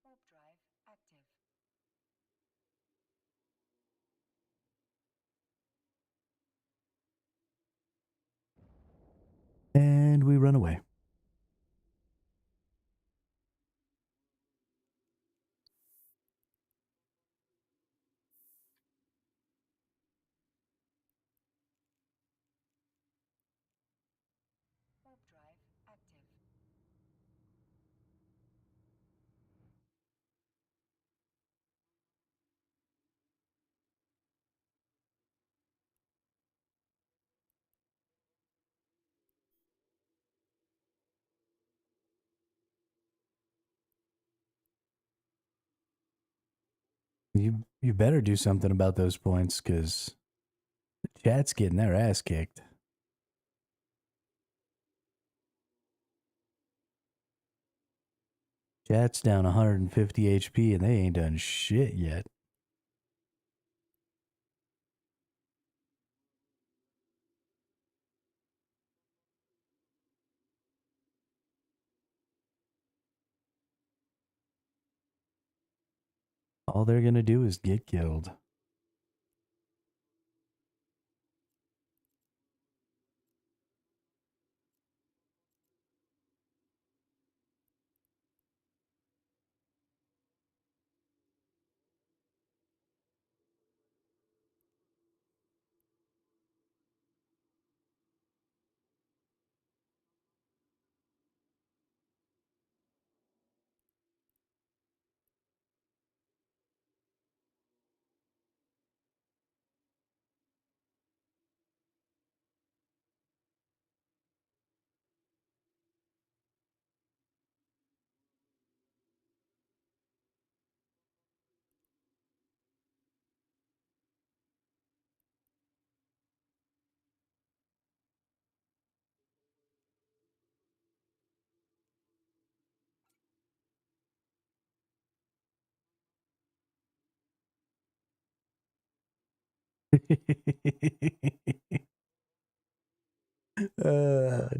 Warp drive active. And we run away. Warp drive active. You better do something about those points, because the chat's getting their ass kicked. Chat's down 150 HP and they ain't done shit yet. All they're gonna do is get killed.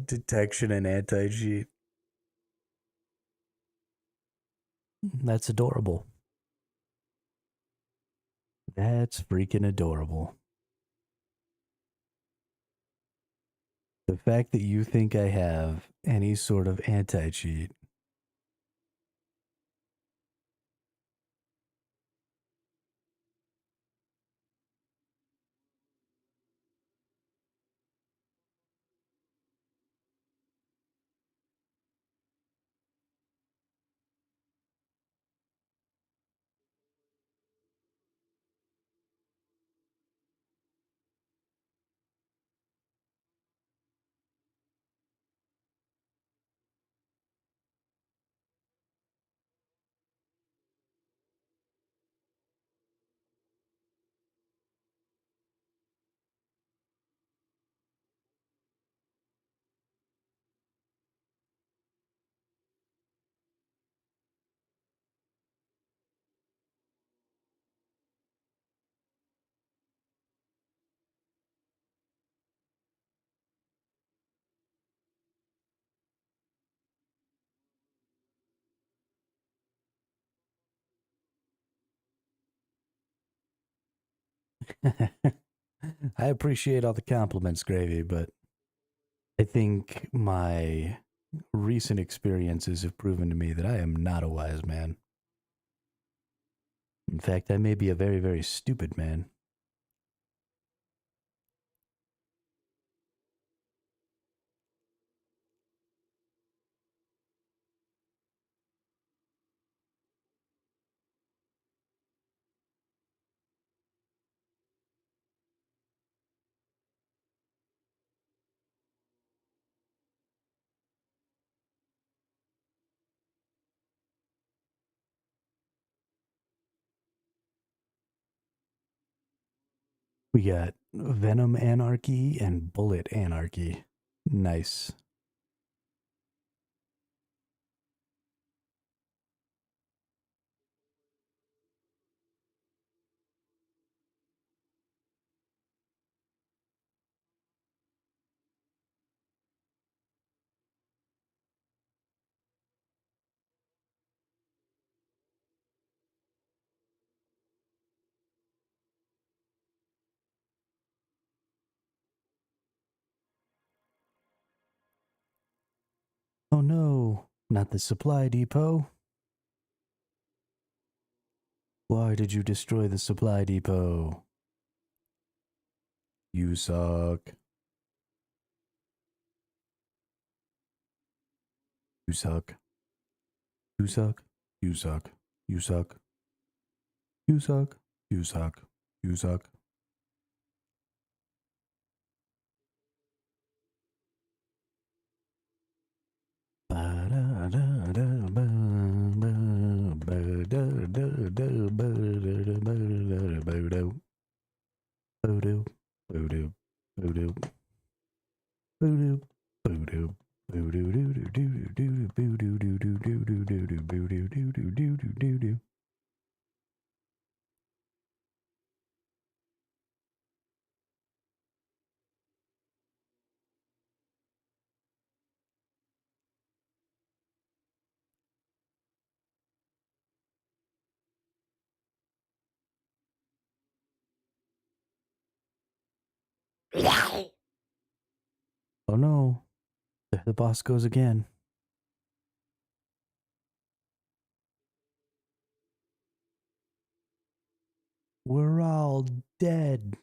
Detection and anti-cheat. That's adorable. That's freaking adorable. The fact that you think I have any sort of anti-cheat. I appreciate all the compliments, Gravy, but I think my recent experiences have proven to me that I am not a wise man. In fact, I may be a very, very stupid man. We got Venom Anarchy and Bullet Anarchy. Nice. Oh no, not the supply depot. Why did you destroy the supply depot? You suck. You suck. You suck. You suck. You suck. You suck. You suck. You suck. Oh no, the boss goes again. We're all dead.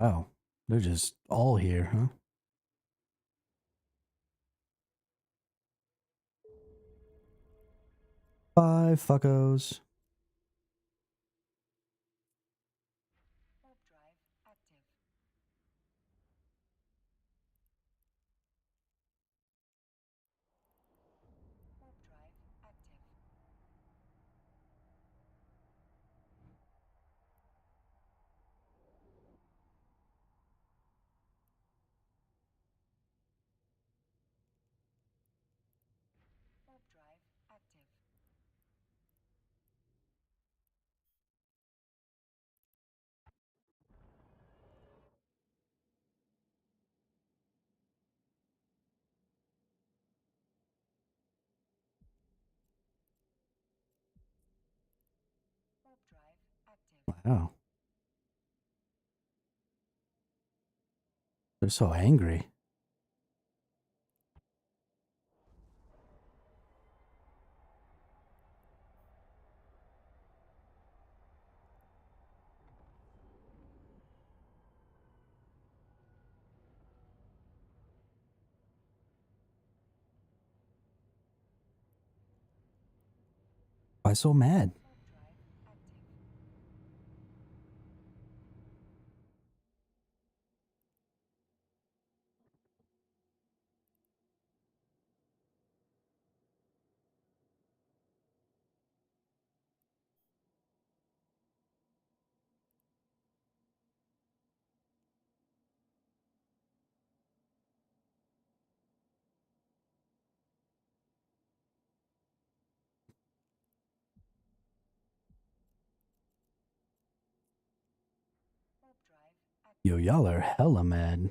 Wow. They're just all here, huh? Bye, fuckos. Warp drive active. Warp drive active. Warp drive active. Warp drive active. Wow. They're so angry. Why so mad? Warp drive active. Warp drive active. Yo, y'all are hella mad.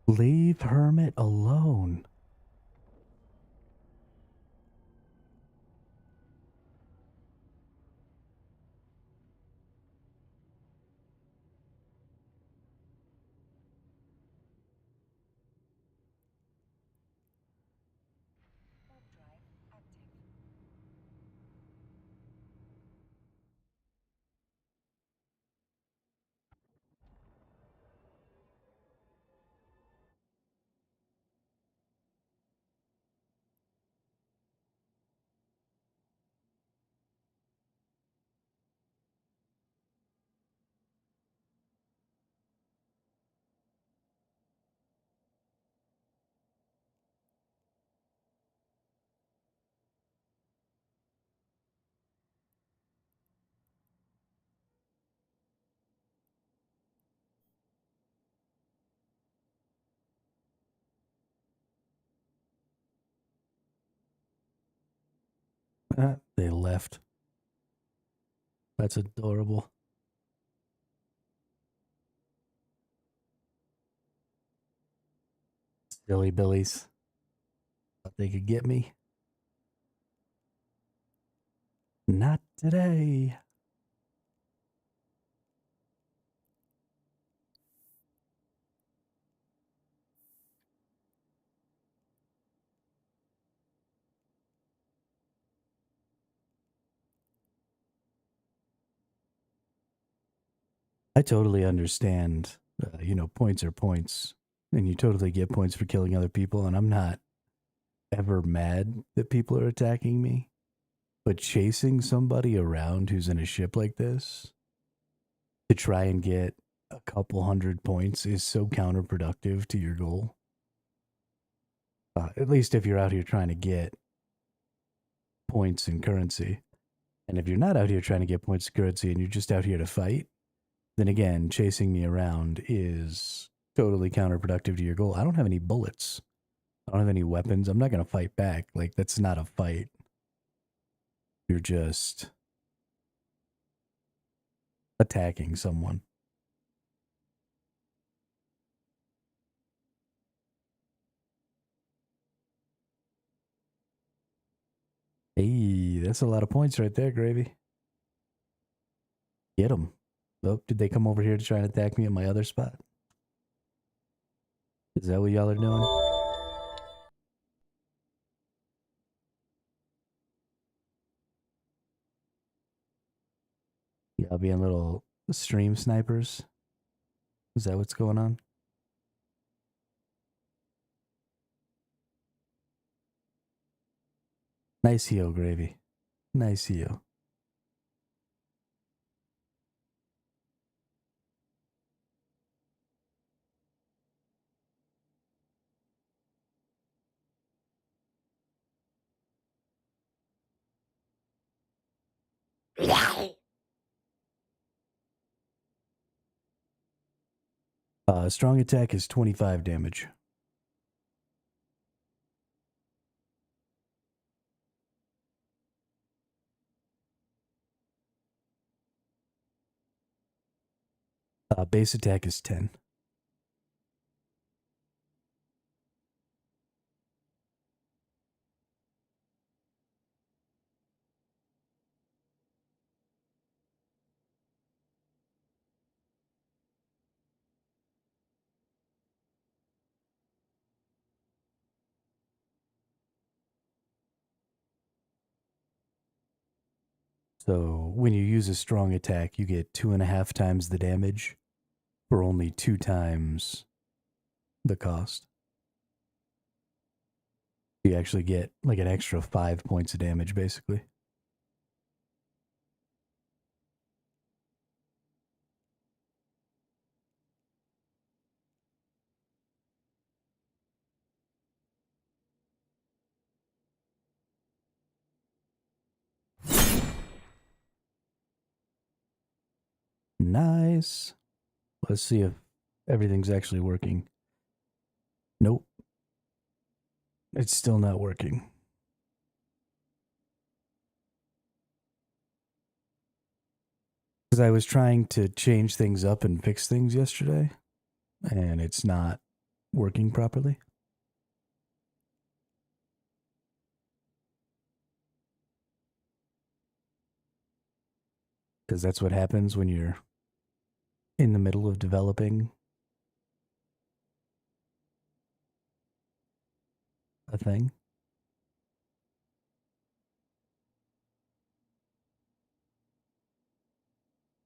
Leave Hermit alone. Warp drive active. They left. That's adorable. Silly Billies. Thought they could get me. Not today. I totally understand. Points are points. And you totally get points for killing other people. And I'm not ever mad that people are attacking me. But chasing somebody around who's in a ship like this to try and get a couple hundred points is so counterproductive to your goal. At least if you're out here trying to get points and currency. And if you're not out here trying to get points and currency and you're just out here to fight, then again, chasing me around is totally counterproductive to your goal. I don't have any bullets. I don't have any weapons. I'm not going to fight back. Like, that's not a fight. You're just attacking someone. Hey, that's a lot of points right there, Gravy. Get them. Oh, did they come over here to try and attack me at my other spot? Is that what y'all are doing? being little stream snipers. Is that what's going on? Nice heel, Gravy. Nice heel. Strong attack is 25 damage. Base attack is 10. So when you use a strong attack, you get 2.5 times the damage for only 2 times the cost. You actually get like an extra 5 points of damage, basically. Nice. Let's see if everything's actually working. Nope. It's still not working. Because I was trying to change things up and fix things yesterday, and it's not working properly. Because that's what happens when you're in the middle of developing a thing.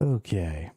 Okay.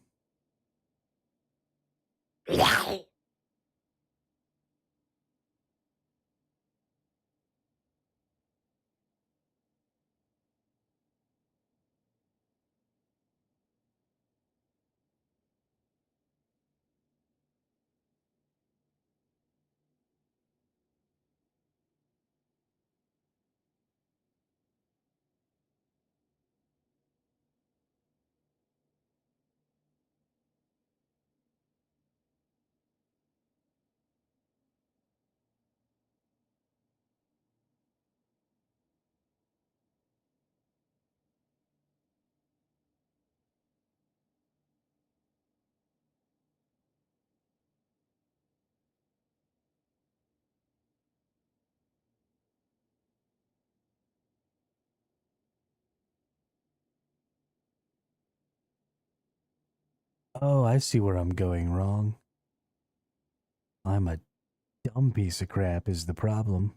Oh, I see where I'm going wrong. I'm a dumb piece of crap is the problem.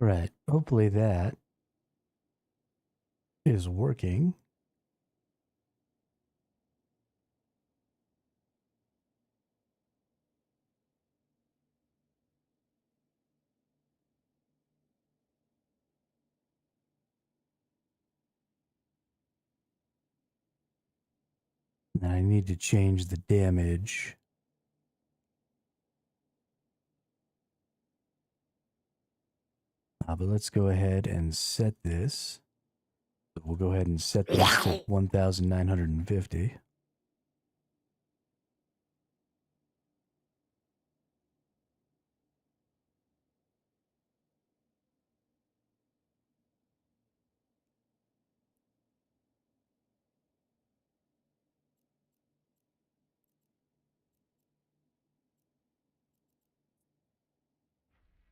All right. Hopefully that is working. And I need to change the damage. But let's go ahead and set this. So we'll go ahead and set this to 1,950.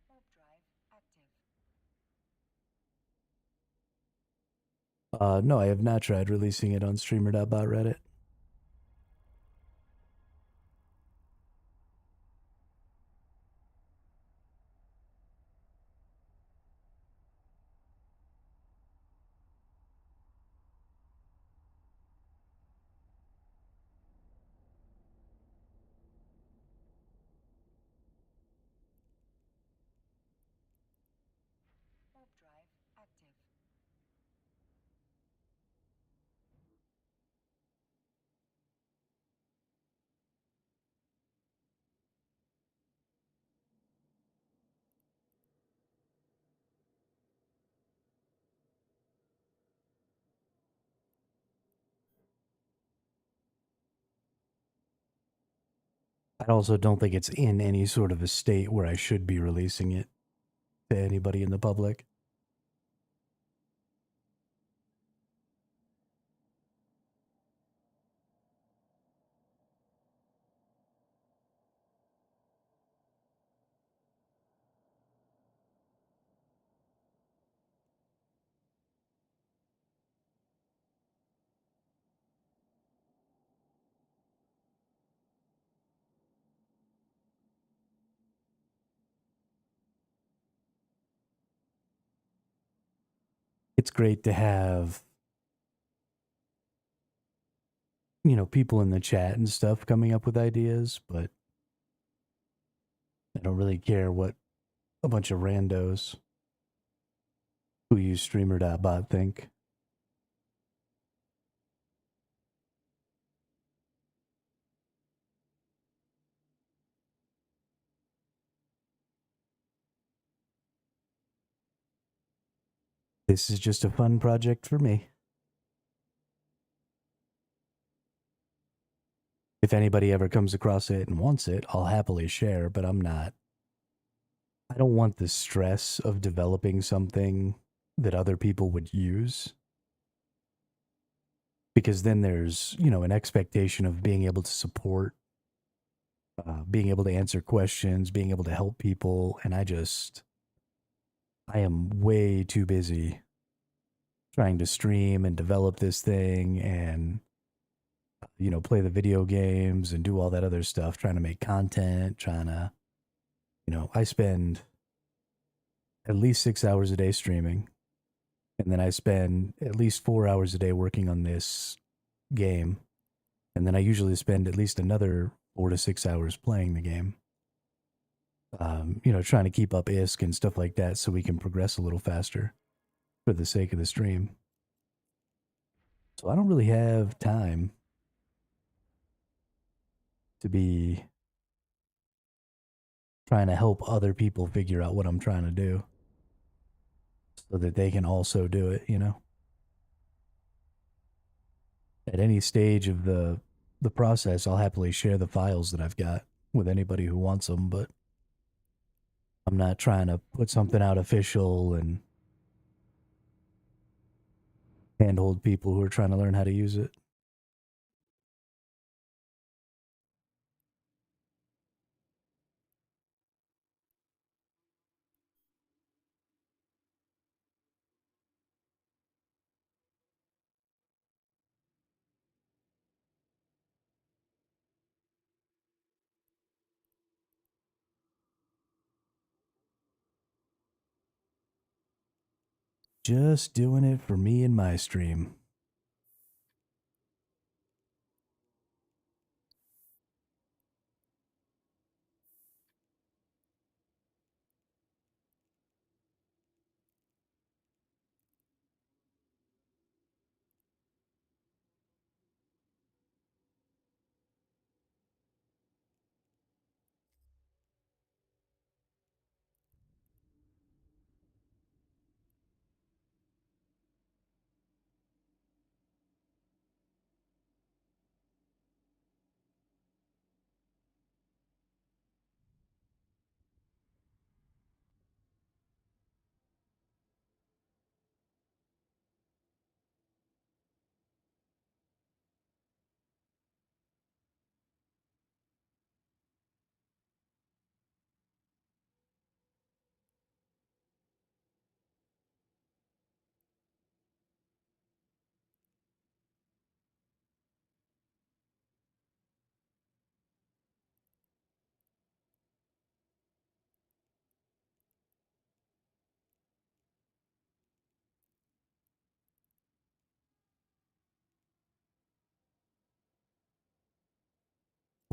Warp drive active. No, I have not tried releasing it on streamer.bot.reddit. Warp drive active. I also don't think it's in any sort of a state where I should be releasing it to anybody in the public. It's great to have, people in the chat and stuff coming up with ideas, but I don't really care what a bunch of randos who use streamer.bot think. This is just a fun project for me. If anybody ever comes across it and wants it, I'll happily share, but I don't want the stress of developing something that other people would use. Because then there's, an expectation of being able to support, being able to answer questions, being able to help people. And I am way too busy trying to stream and develop this thing and, play the video games and do all that other stuff, trying to make content, I spend at least 6 hours a day streaming. And then I spend at least 4 hours a day working on this game. And then I usually spend at least another 4 to 6 hours playing the game. Trying to keep up ISK and stuff like that so we can progress a little faster for the sake of the stream. So I don't really have time to be trying to help other people figure out what I'm trying to do so that they can also do it, At any stage of the process, I'll happily share the files that I've got with anybody who wants them, but I'm not trying to put something out official and handhold people who are trying to learn how to use it. Just doing it for me and my stream.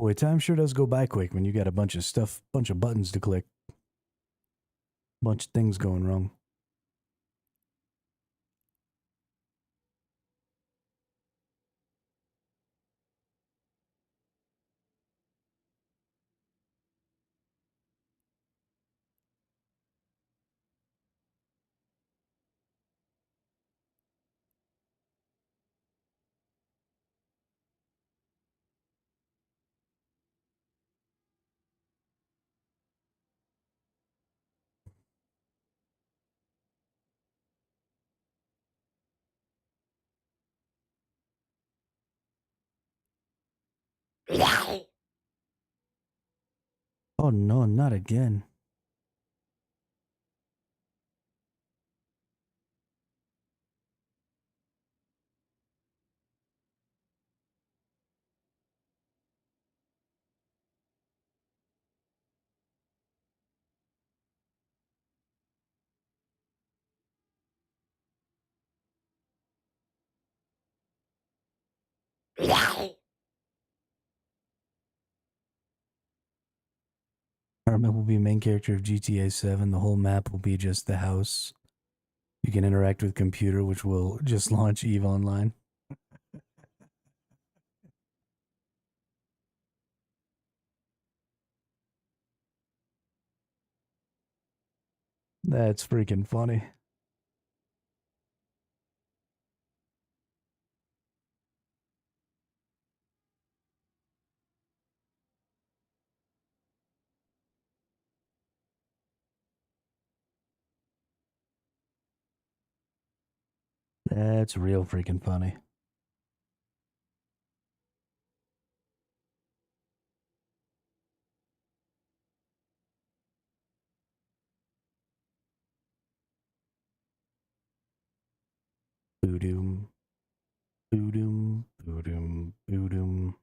Boy, time sure does go by quick when you got a bunch of stuff, bunch of buttons to click, bunch of things going wrong. Oh no, not again. Hermit will be main character of GTA 7. The whole map will be just the house. You can interact with computer, which will just launch EVE Online. That's freaking funny. That's real freaking funny. Boo-doom. Boo-doom. Boo-doom. Boo-doom.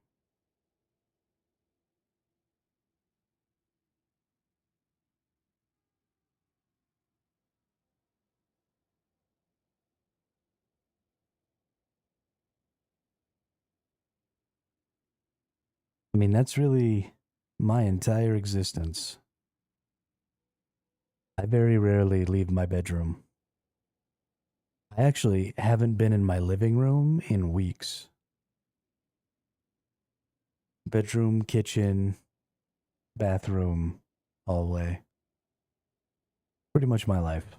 I mean, that's really my entire existence. I very rarely leave my bedroom. I actually haven't been in my living room in weeks. Bedroom, kitchen, bathroom, hallway. Pretty much my life.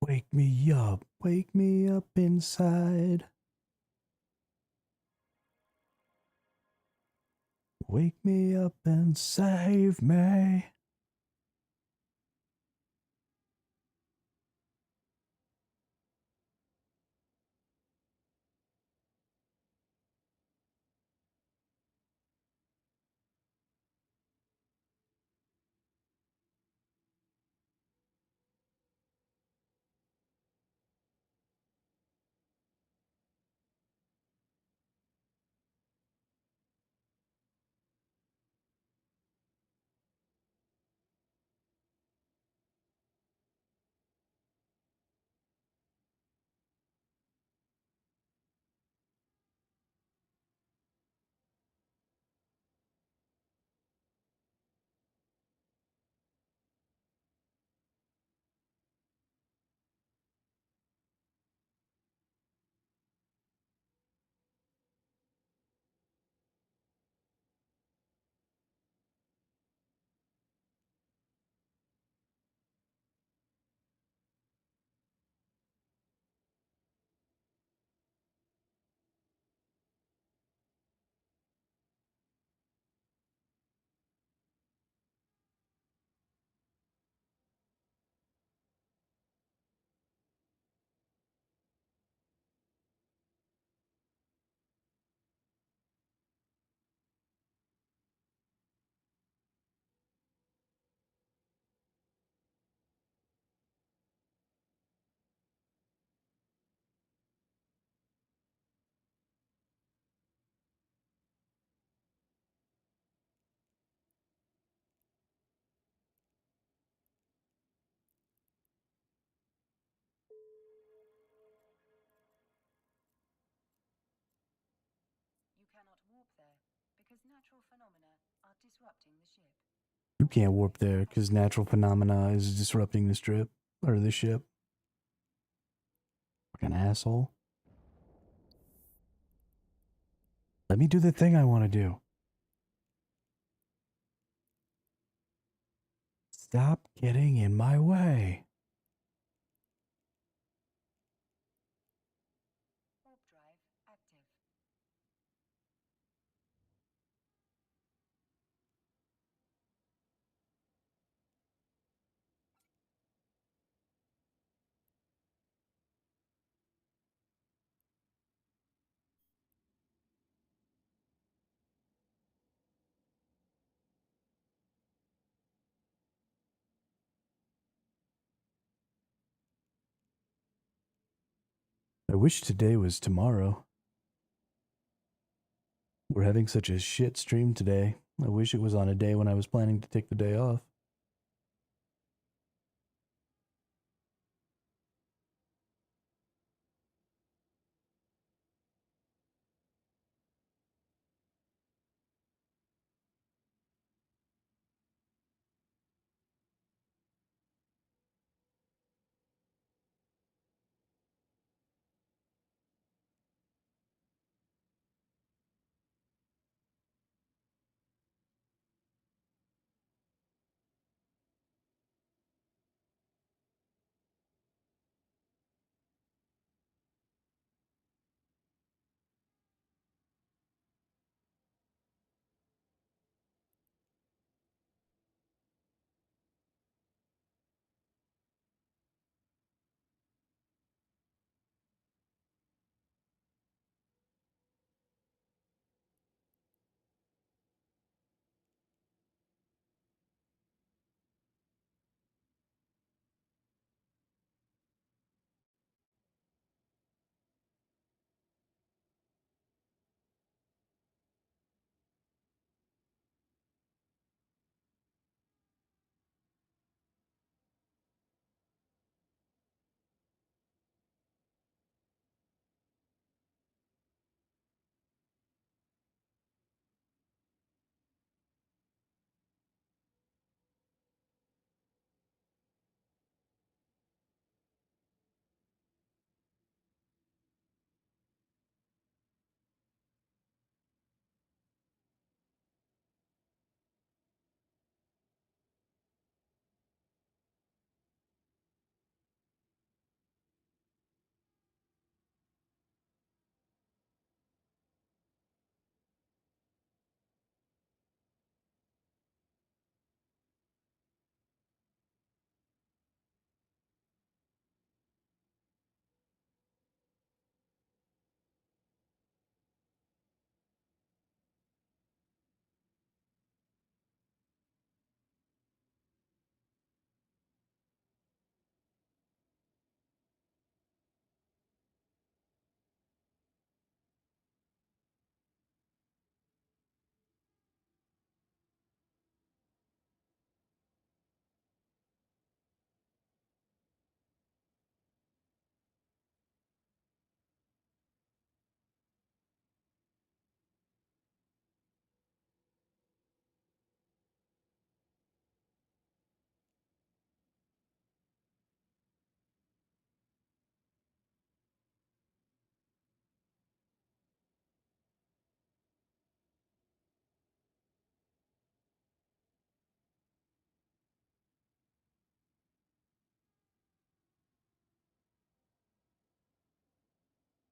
Wake me up inside. Wake me up and save me. because natural phenomena are disrupting the ship. You can't warp there because natural phenomena is disrupting the strip or the ship. Fucking asshole. Let me do the thing I want to do. Stop getting in my way. Warp drive active. I wish today was tomorrow. We're having such a shit stream today. I wish it was on a day when I was planning to take the day off.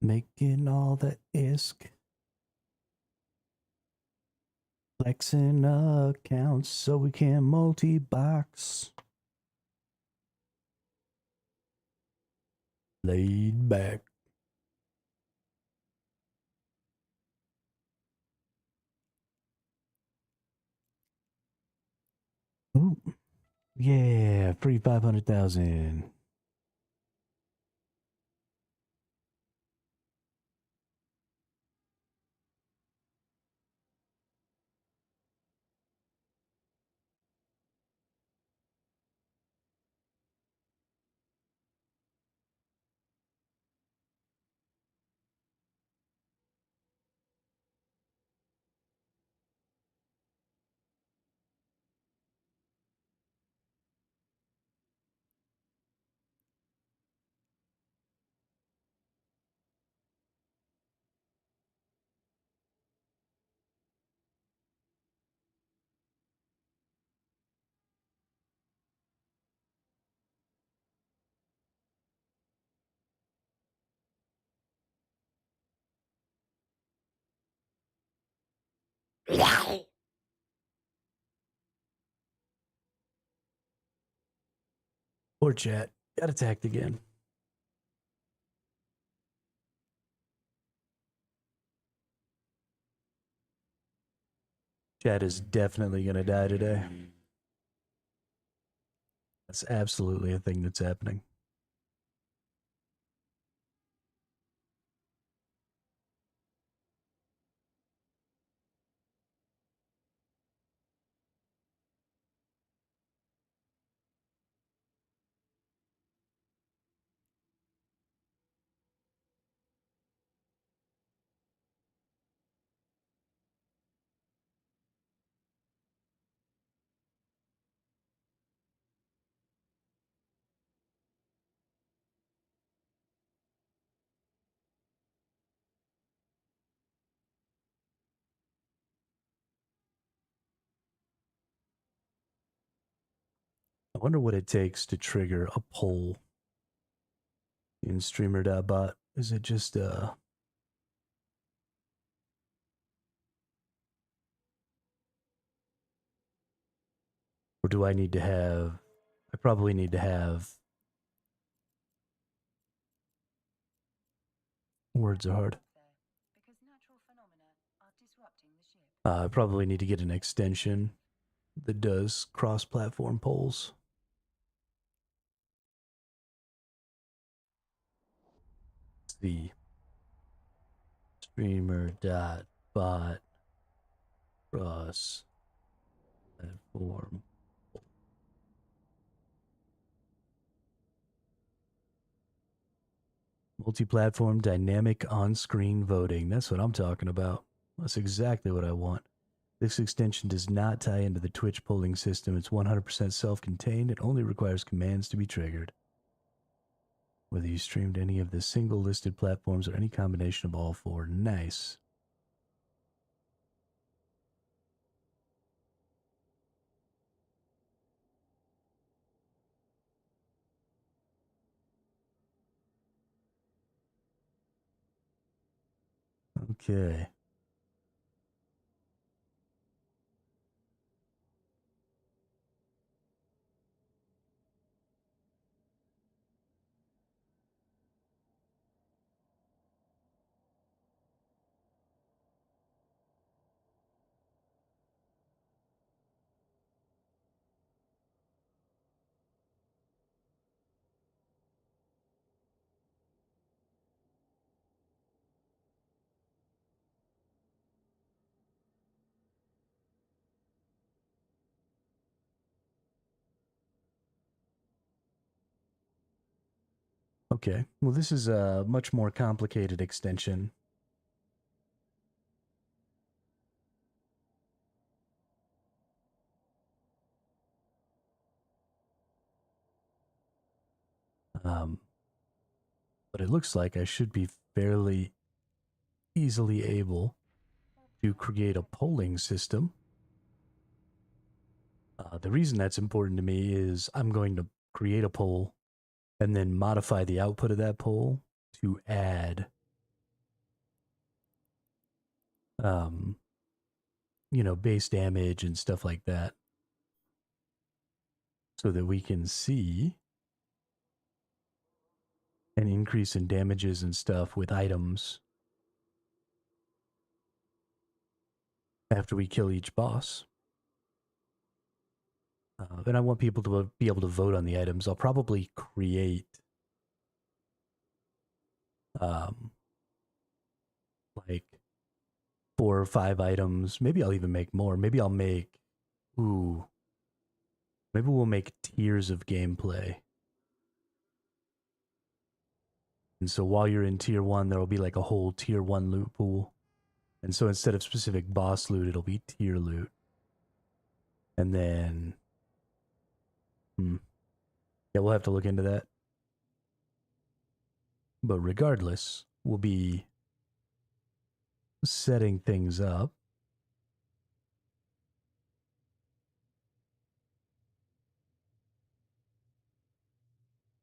Making all the isk. Flexing accounts so we can multi-box. Laid back. Ooh. Yeah, free 500,000. Poor chat. Got attacked again. Chat is definitely going to die today. That's absolutely a thing that's happening. I wonder what it takes to trigger a poll in streamer.bot. Is it just or do I need to have I probably need to have words are hard. Because natural phenomena are disrupting the ship. I probably need to get an extension that does cross-platform polls. It's the streamer.bot cross platform. Multi-platform dynamic on-screen voting. That's what I'm talking about. That's exactly what I want. This extension does not tie into the Twitch polling system. It's 100% self-contained. It only requires commands to be triggered. Whether you streamed any of the single listed platforms or any combination of all four. Nice. Okay. Okay. Well, this is a much more complicated extension. But it looks like I should be fairly easily able to create a polling system. The reason that's important to me is I'm going to create a poll and then modify the output of that poll to add, base damage and stuff like that, so that we can see an increase in damages and stuff with items after we kill each boss. And I want people to be able to vote on the items. I'll probably create like 4 or 5 items. Maybe I'll even make more. Maybe I'll make maybe we'll make tiers of gameplay. And so while you're in tier 1, there will be like a whole tier 1 loot pool. And so instead of specific boss loot, it'll be tier loot. And then yeah, we'll have to look into that. But regardless, we'll be setting things up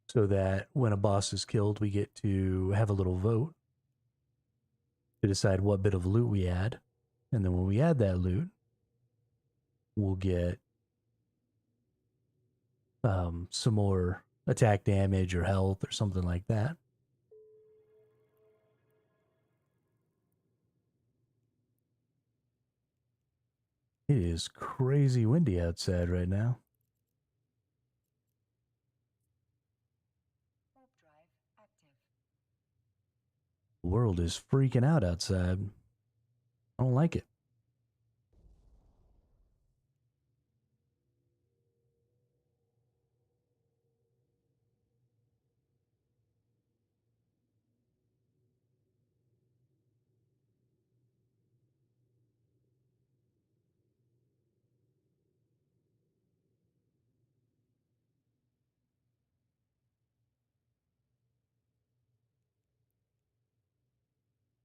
so that when a boss is killed, we get to have a little vote to decide what bit of loot we add. And then when we add that loot, we'll get some more attack damage or health or something like that. It is crazy windy outside right now. Warp drive active. The world is freaking out outside. I don't like it.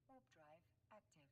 Warp drive active.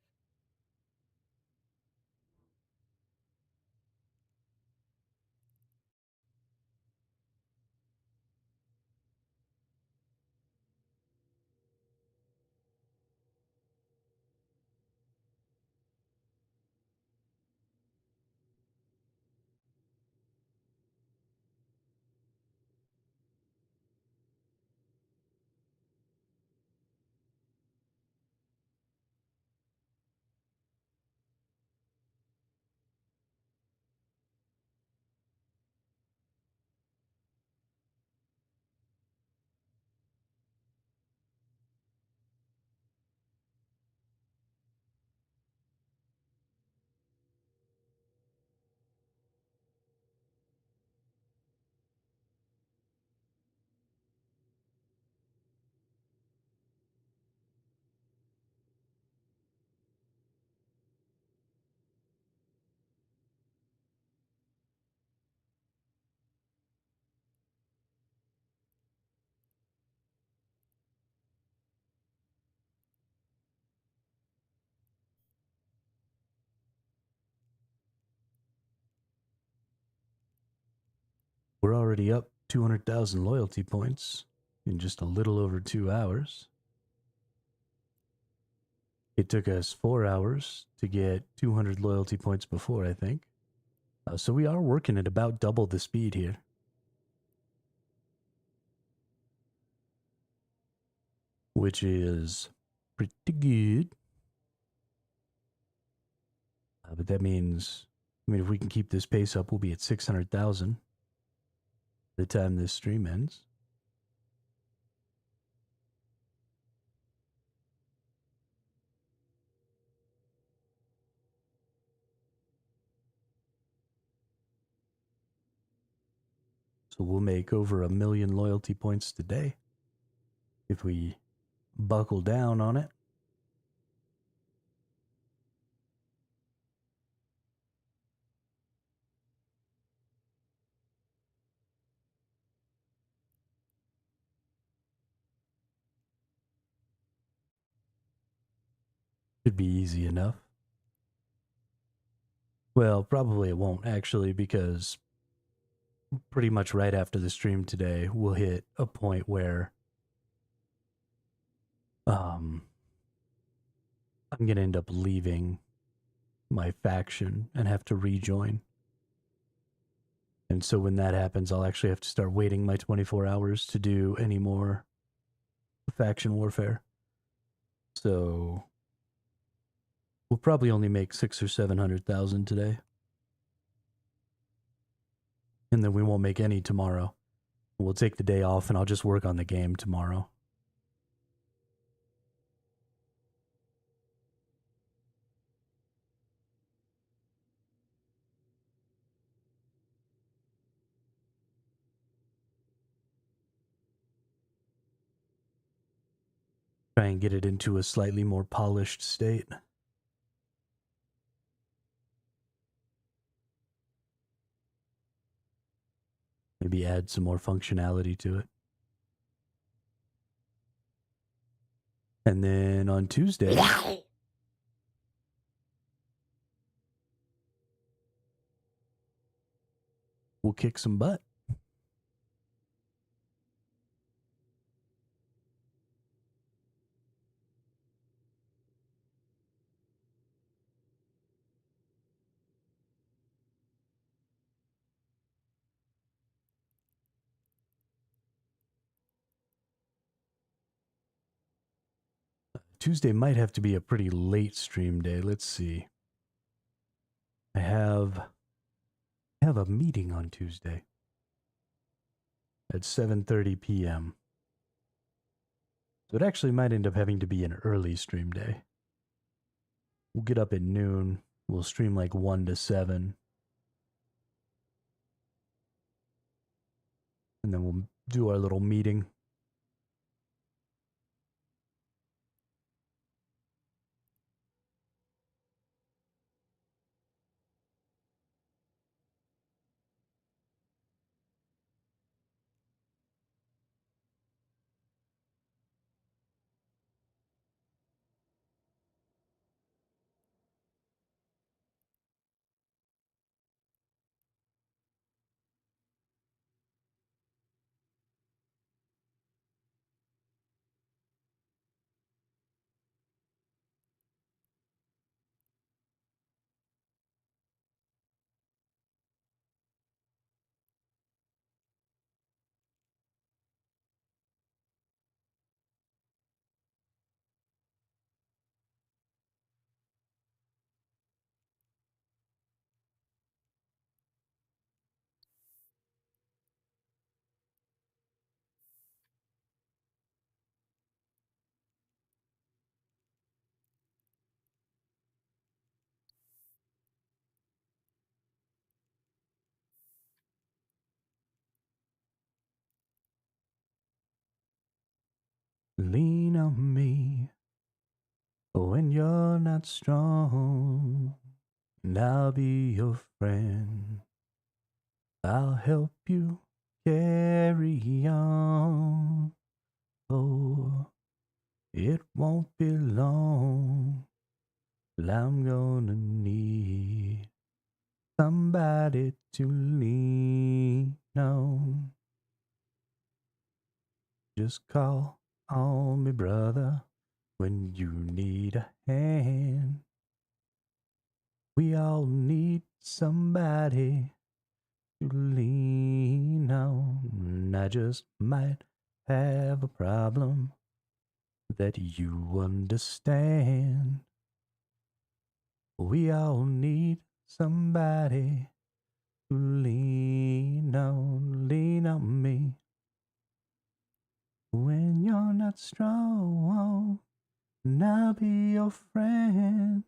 We're already up 200,000 loyalty points in just a little over 2 hours. It took us 4 hours to get 200 loyalty points before, I think. So we are working at about double the speed here. Which is pretty good. But that means, if we can keep this pace up, we'll be at 600,000 the time this stream ends. So we'll make over 1 million loyalty points today if we buckle down on it. Should be easy enough. Well, probably it won't actually, because pretty much right after the stream today, we'll hit a point where I'm going to end up leaving my faction and have to rejoin. And so when that happens, I'll actually have to start waiting my 24 hours to do any more faction warfare. So we'll probably only make 600,000 or 700,000 today. And then we won't make any tomorrow. We'll take the day off and I'll just work on the game tomorrow. Try and get it into a slightly more polished state. Maybe add some more functionality to it. And then on Tuesday, we'll kick some butt. Tuesday might have to be a pretty late stream day. Let's see. I have a meeting on Tuesday at 7:30 p.m. So it actually might end up having to be an early stream day. We'll get up at noon. We'll stream like 1 to 7. And then we'll do our little meeting. Lean on me when you're not strong, and I'll be your friend. I'll help you carry on. Oh, it won't be long till I'm gonna need somebody to lean on. Just call on me, brother, when you need a hand. We all need somebody to lean on. I just might have a problem that you understand. We all need somebody to lean on me. When you're not strong, and I'll be your friend.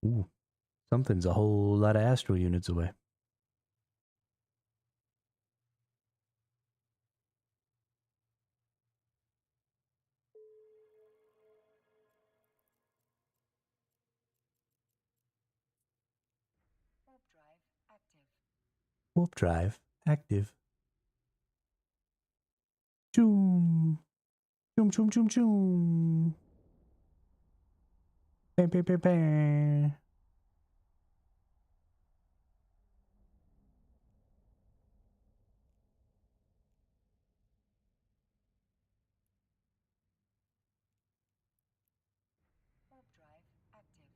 Ooh, something's a whole lot of astral units away. Warp drive active. Warp drive active. Choom. Choom, choom, choom, choom. Bang, bang, bang, bang. Warp drive active.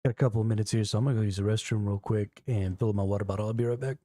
Got a couple of minutes here, so I'm gonna go use the restroom real quick and fill up my water bottle. I'll be right back.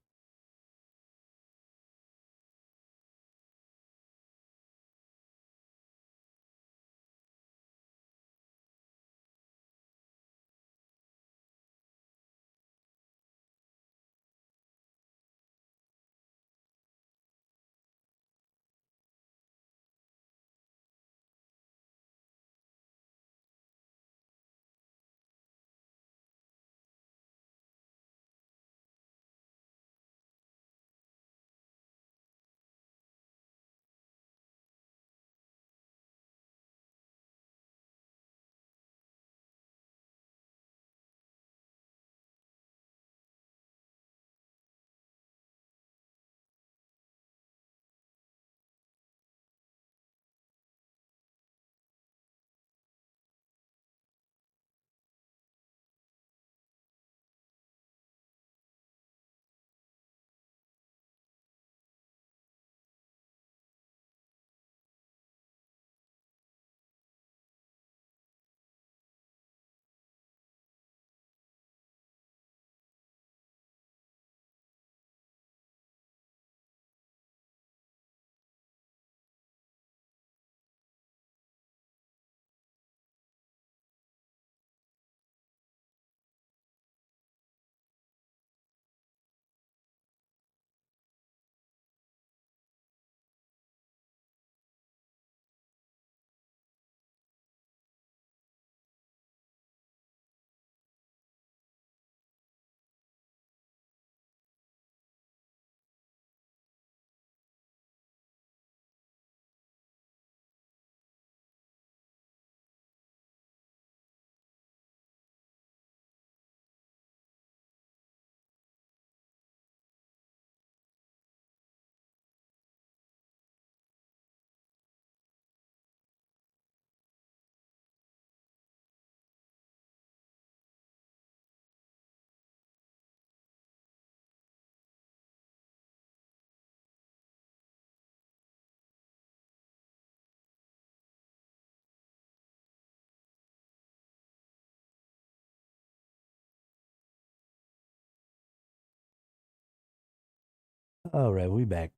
All right, we back.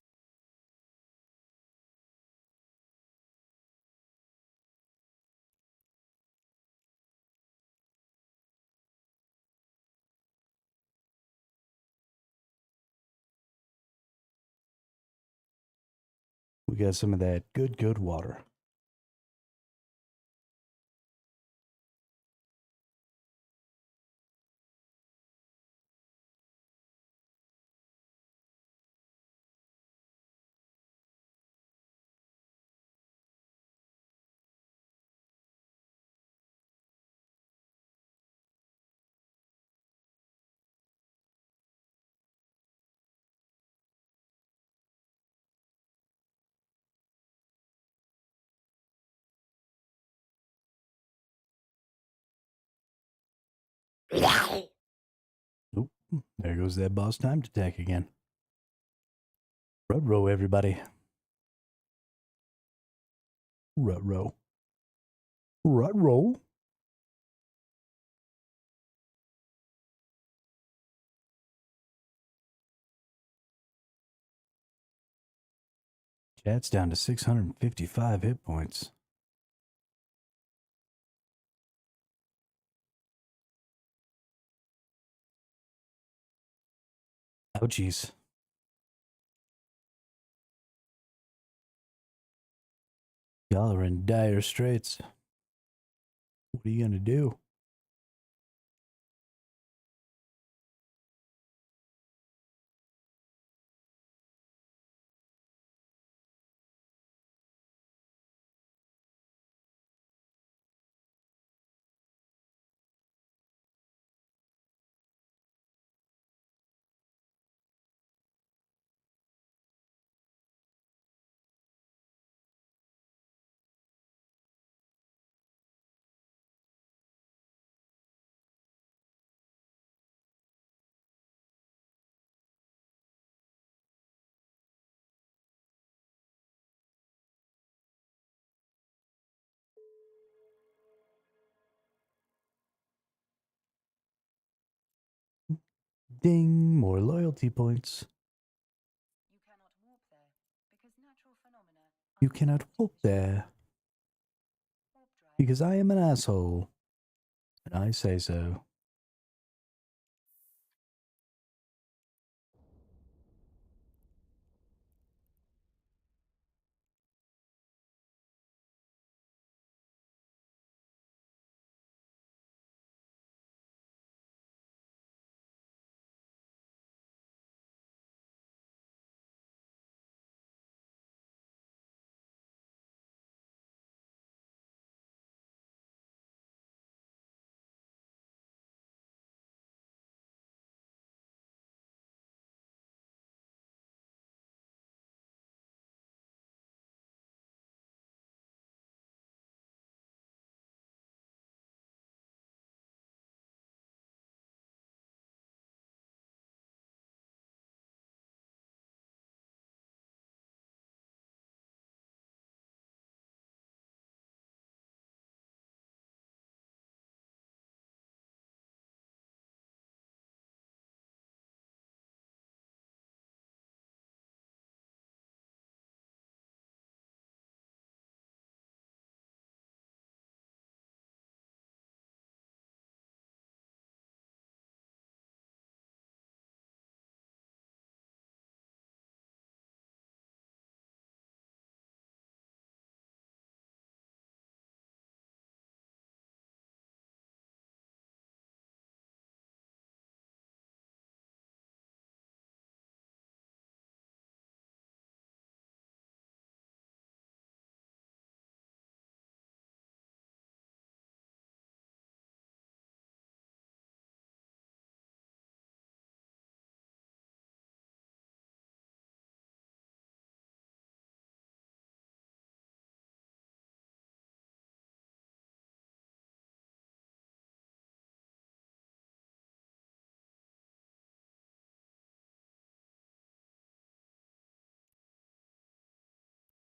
We got some of that good water. Oop, there goes that boss time attack again. Rut row, everybody. Rut row. Rut row. Chat's down to 655 hit points. Ouchies. Y'all are in dire straits. What are you gonna do? Ding, more loyalty points. You cannot warp there because natural phenomena are You cannot warp disrupting the there ship. Warp drive. because I am an asshole. And I say so.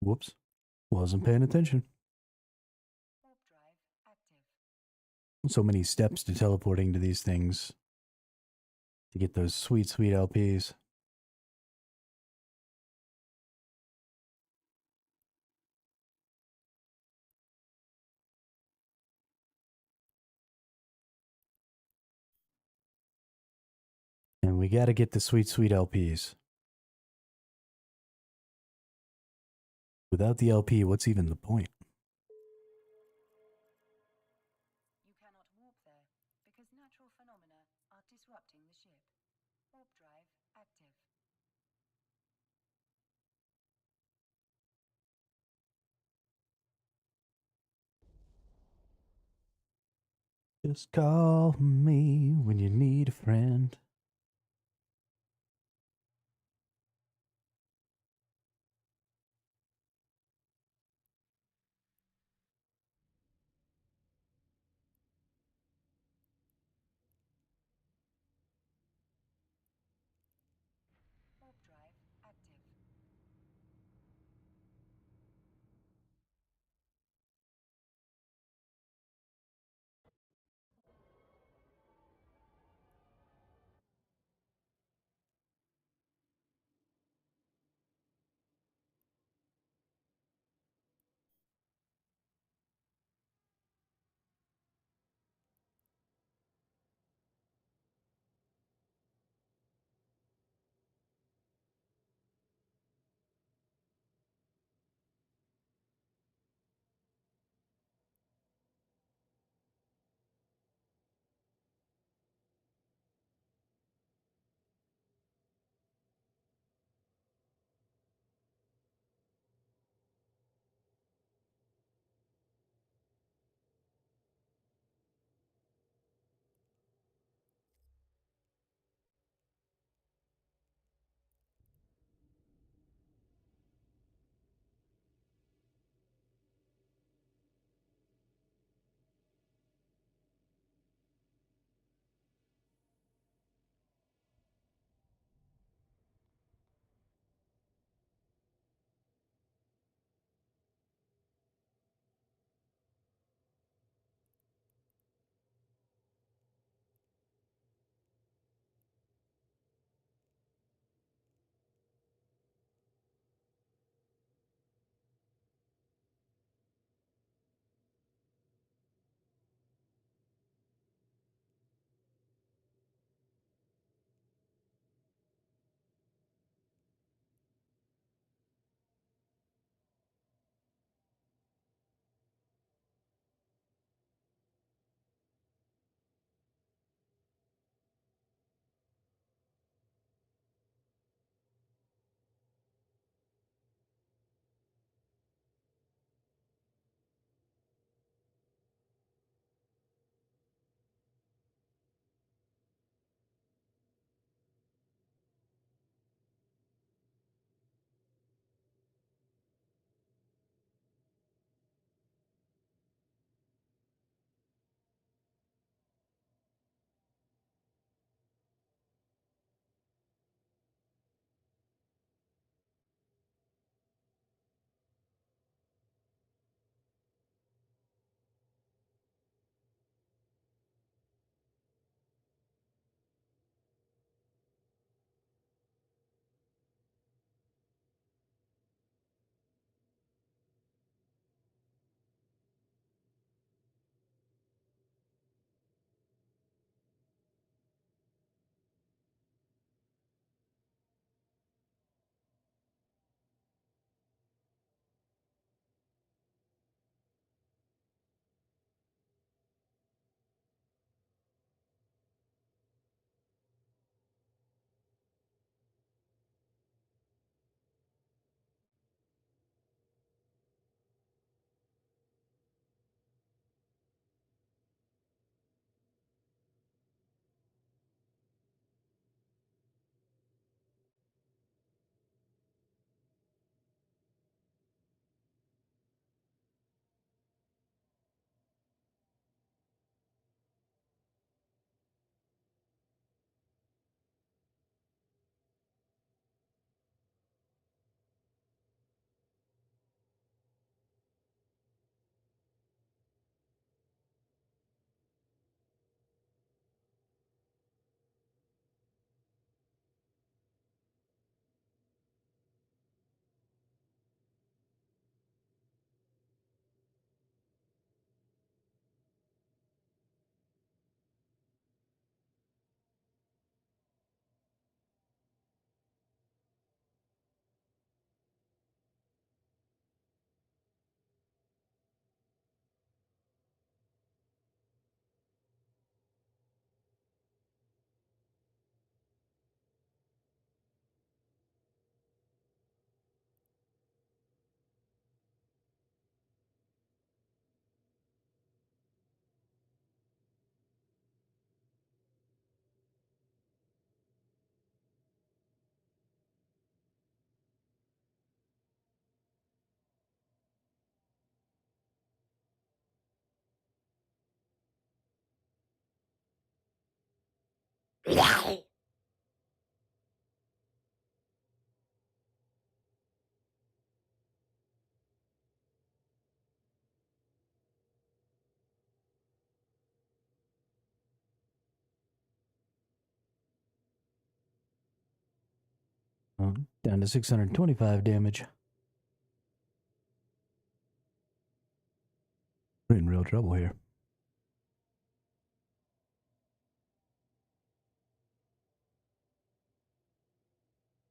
Whoops. Wasn't paying attention. Warp drive active. So many steps to teleporting to these things to get those sweet, sweet LPs. And we got to get the sweet, sweet LPs. Without the LP, what's even the point? You cannot warp there because natural phenomena are disrupting the ship. Warp drive active. Just call me when you need a friend. Warp drive active. Oh, down to 625 damage. We're in real trouble here.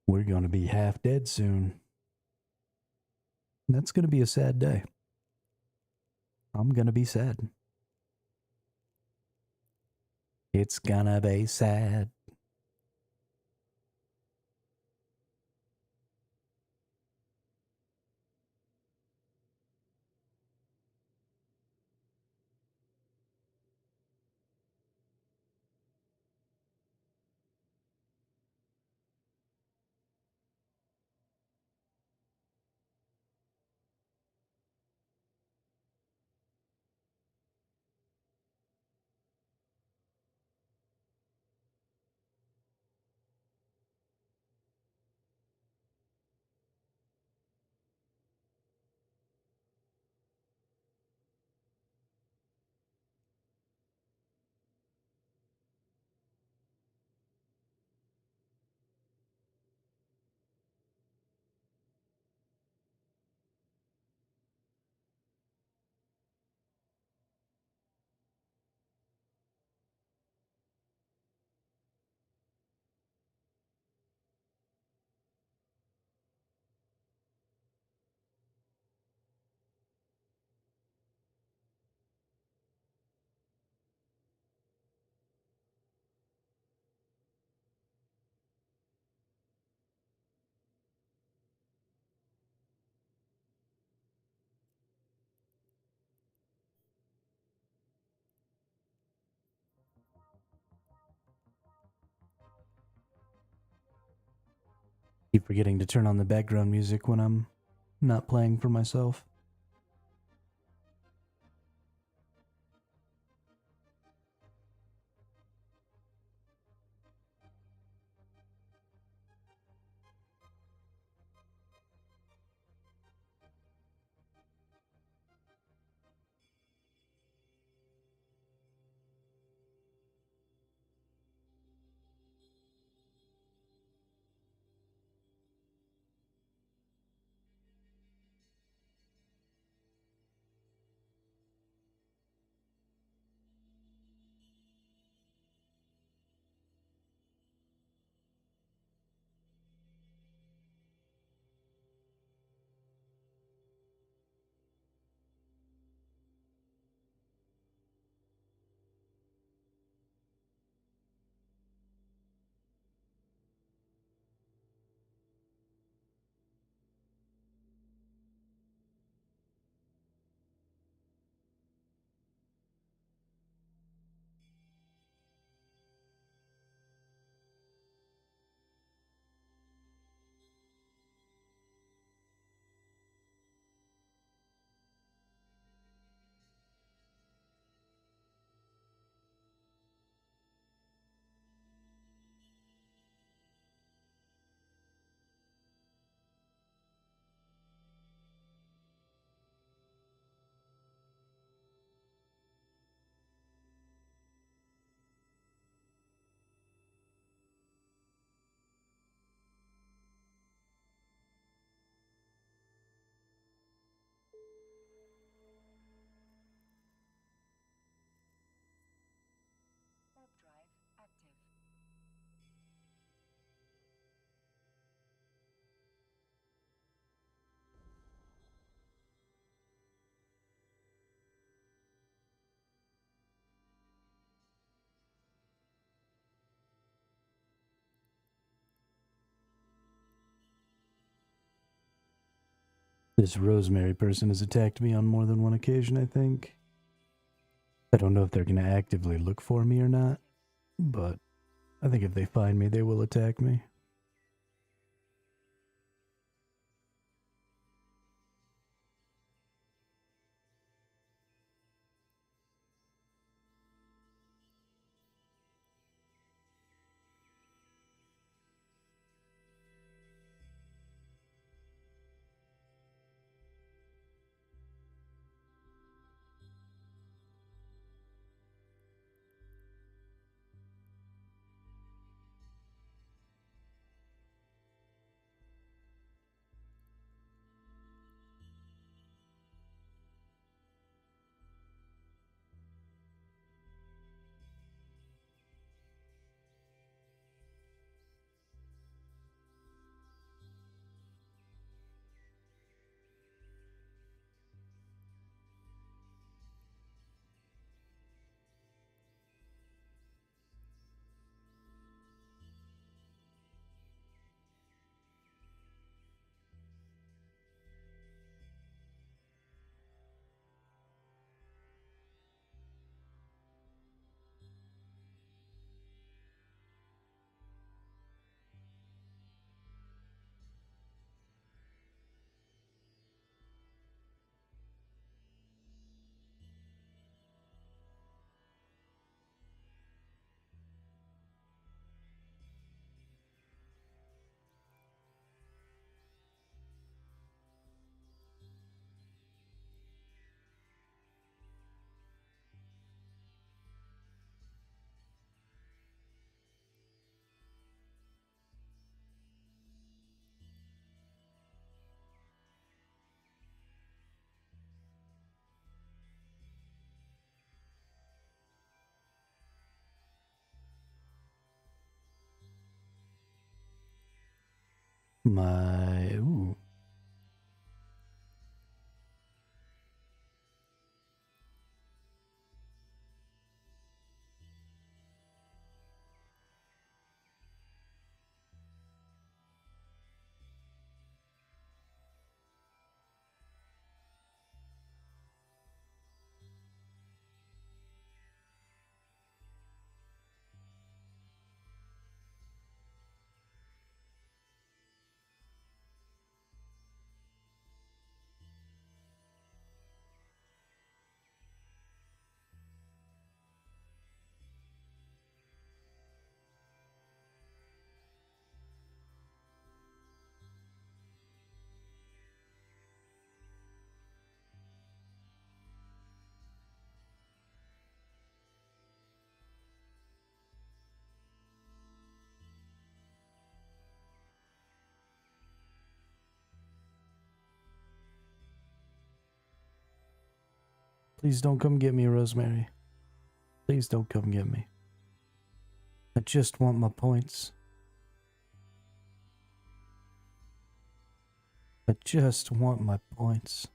We're going to be half dead soon. That's going to be a sad day. I'm going to be sad. It's gonna be sad. Keep forgetting to turn on the background music when I'm not playing for myself. Warp drive active. This Rosemary person has attacked me on more than one occasion, I think. I don't know if they're going to actively look for me or not, but I think if they find me, they will attack me. Ooh. Please don't come get me, Rosemary. Please don't come get me. I just want my points. I just want my points.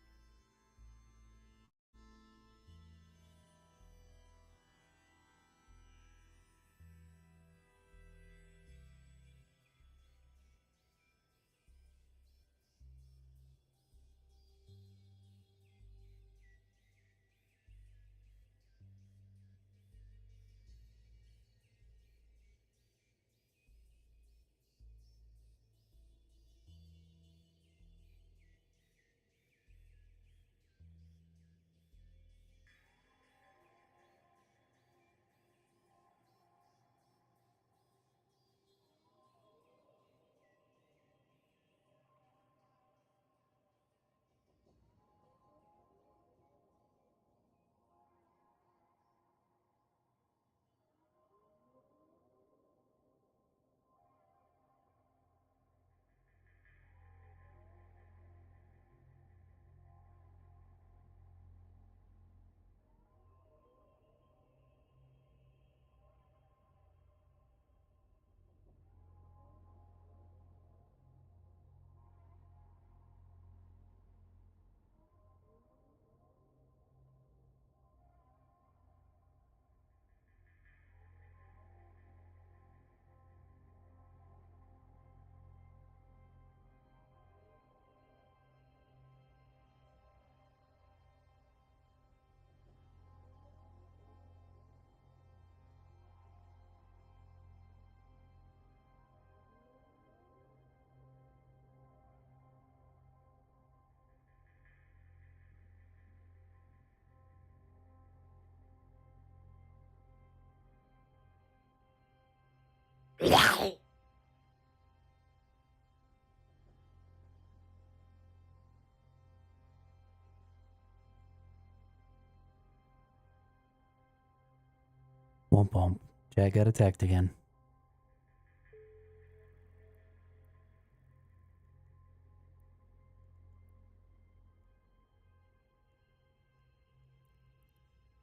Womp womp. Jack got attacked again.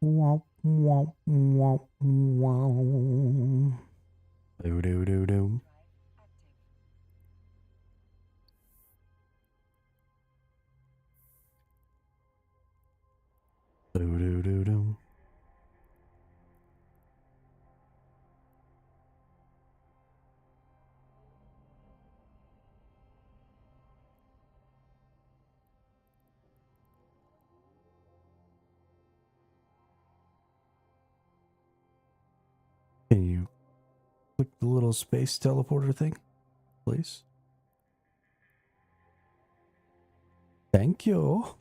Womp womp womp womp. Do do do do. Do do do do. Can you click the little space teleporter thing, please? Thank you.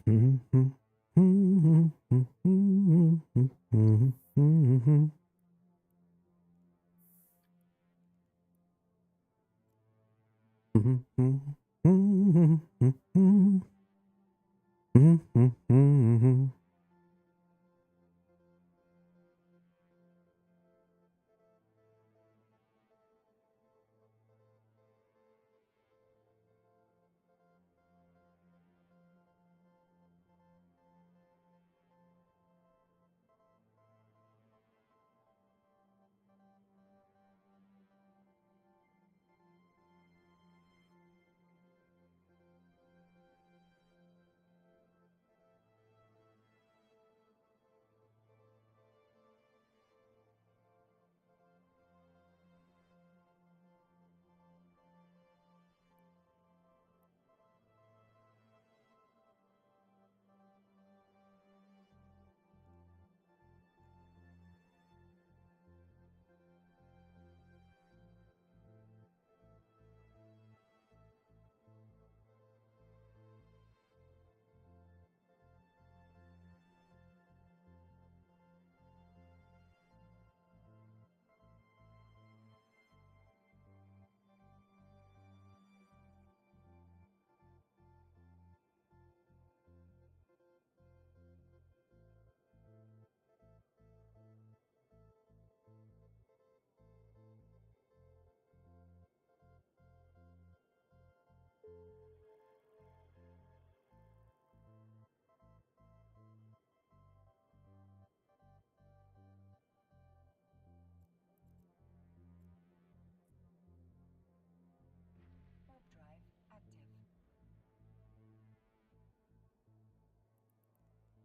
Warp drive active. Warp drive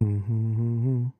active.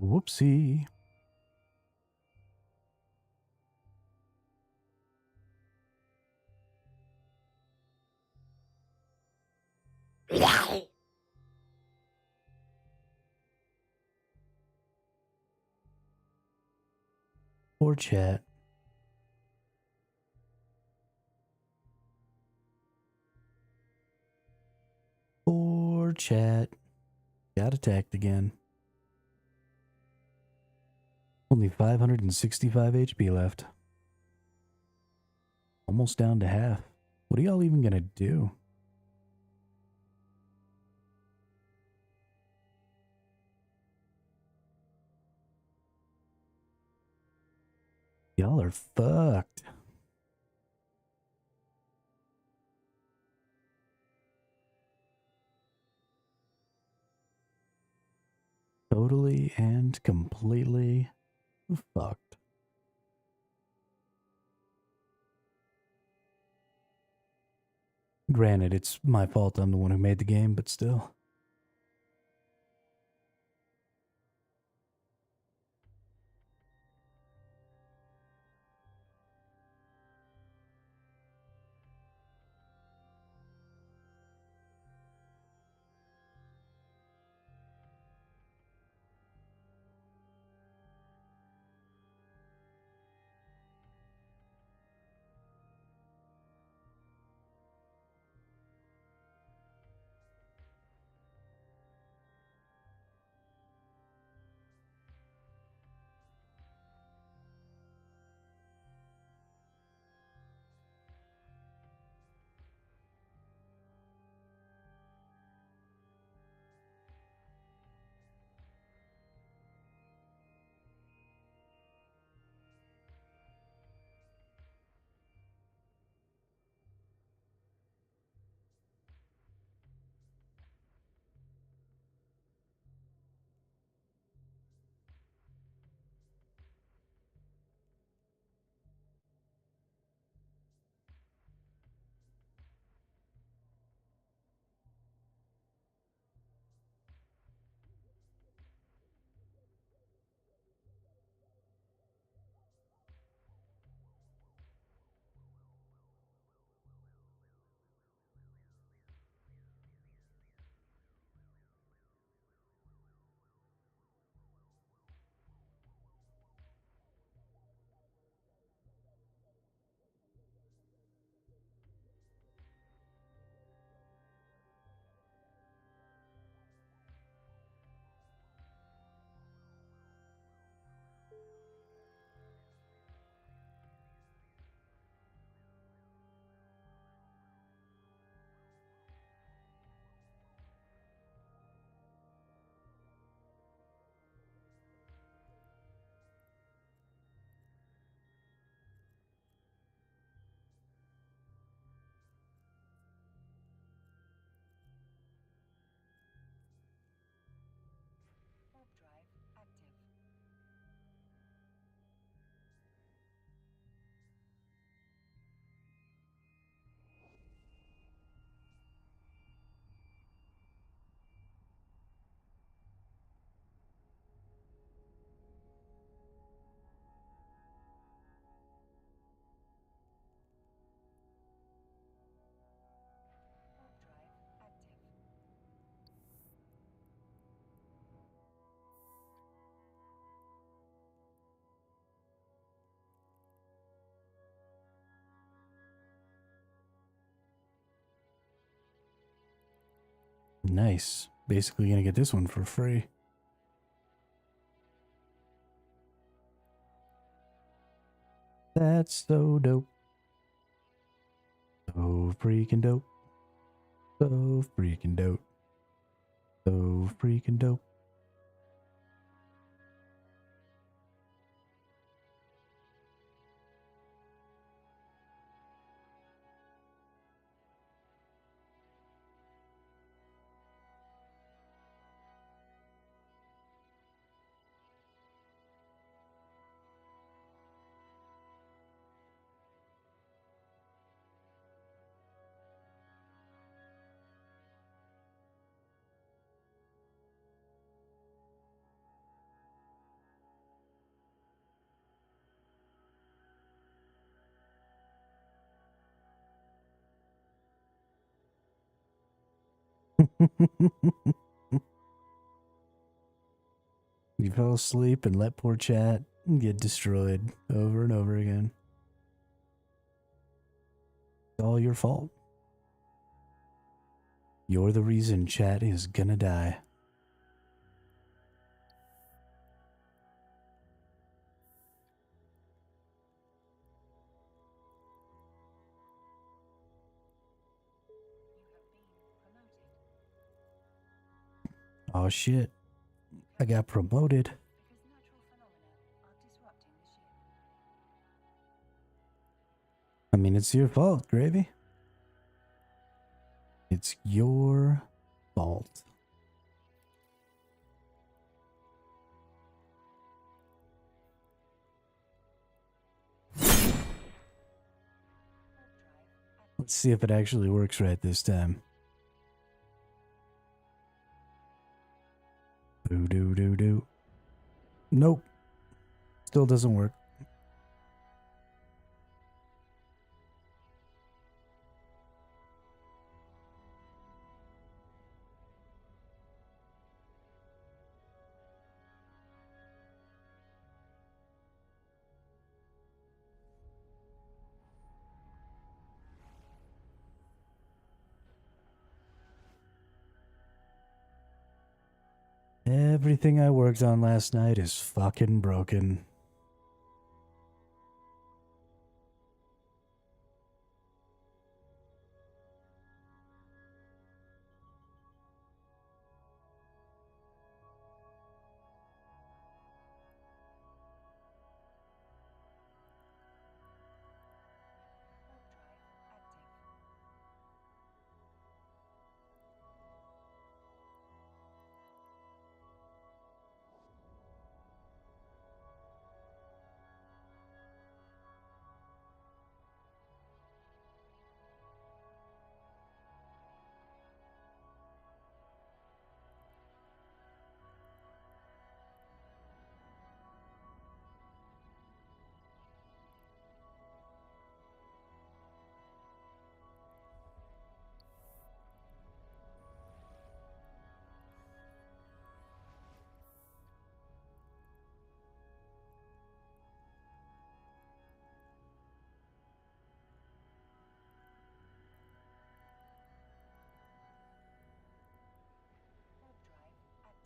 Whoopsie. Poor chat. Poor chat. Got attacked again. Only 565 HP left. Almost down to half. What are y'all even gonna do? Y'all are fucked. Totally and completely fucked. Granted, it's my fault. I'm the one who made the game, but still. Warp drive active. Warp drive active. Nice. Basically gonna get this one for free. That's so dope. So freaking dope. So freaking dope. So freaking dope. You fell asleep and let poor chat get destroyed over and over again. It's all your fault. You're the reason chat is gonna die. Oh shit. I got promoted. I mean, it's your fault, Gravy. It's your fault. Let's see if it actually works right this time. Do. Nope. Still doesn't work. Everything I worked on last night is fucking broken.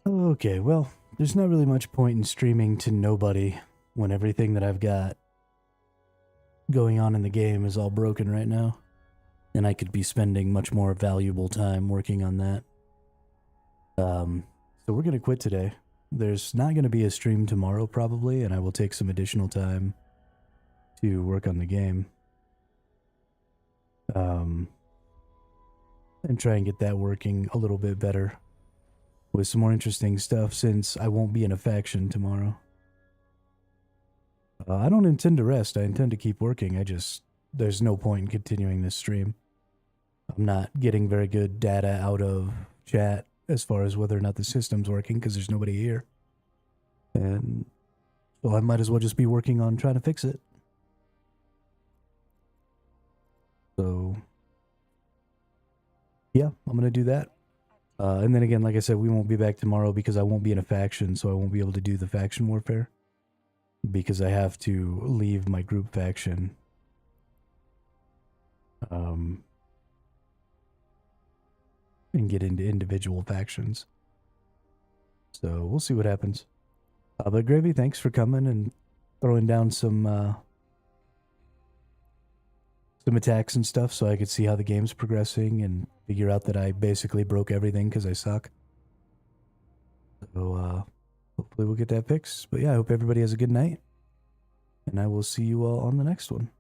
Okay, well, there's not really much point in streaming to nobody when everything that I've got going on in the game is all broken right now. And I could be spending much more valuable time working on that. So we're going to quit today. There's not going to be a stream tomorrow probably, and I will take some additional time to work on the game. And try and get that working a little bit better with some more interesting stuff since I won't be in a faction tomorrow. I don't intend to rest. I intend to keep working. There's no point in continuing this stream. I'm not getting very good data out of chat as far as whether or not the system's working because there's nobody here. And so I might as well just be working on trying to fix it. So, yeah, I'm going to do that. And then again, like I said, we won't be back tomorrow because I won't be in a faction, so I won't be able to do the faction warfare. Because I have to leave my group faction. And get into individual factions. So, we'll see what happens. But Gravy, thanks for coming and throwing down some attacks and stuff so I could see how the game's progressing and figure out that I basically broke everything because I suck. So, hopefully we'll get that fixed. But yeah, I hope everybody has a good night. And I will see you all on the next one.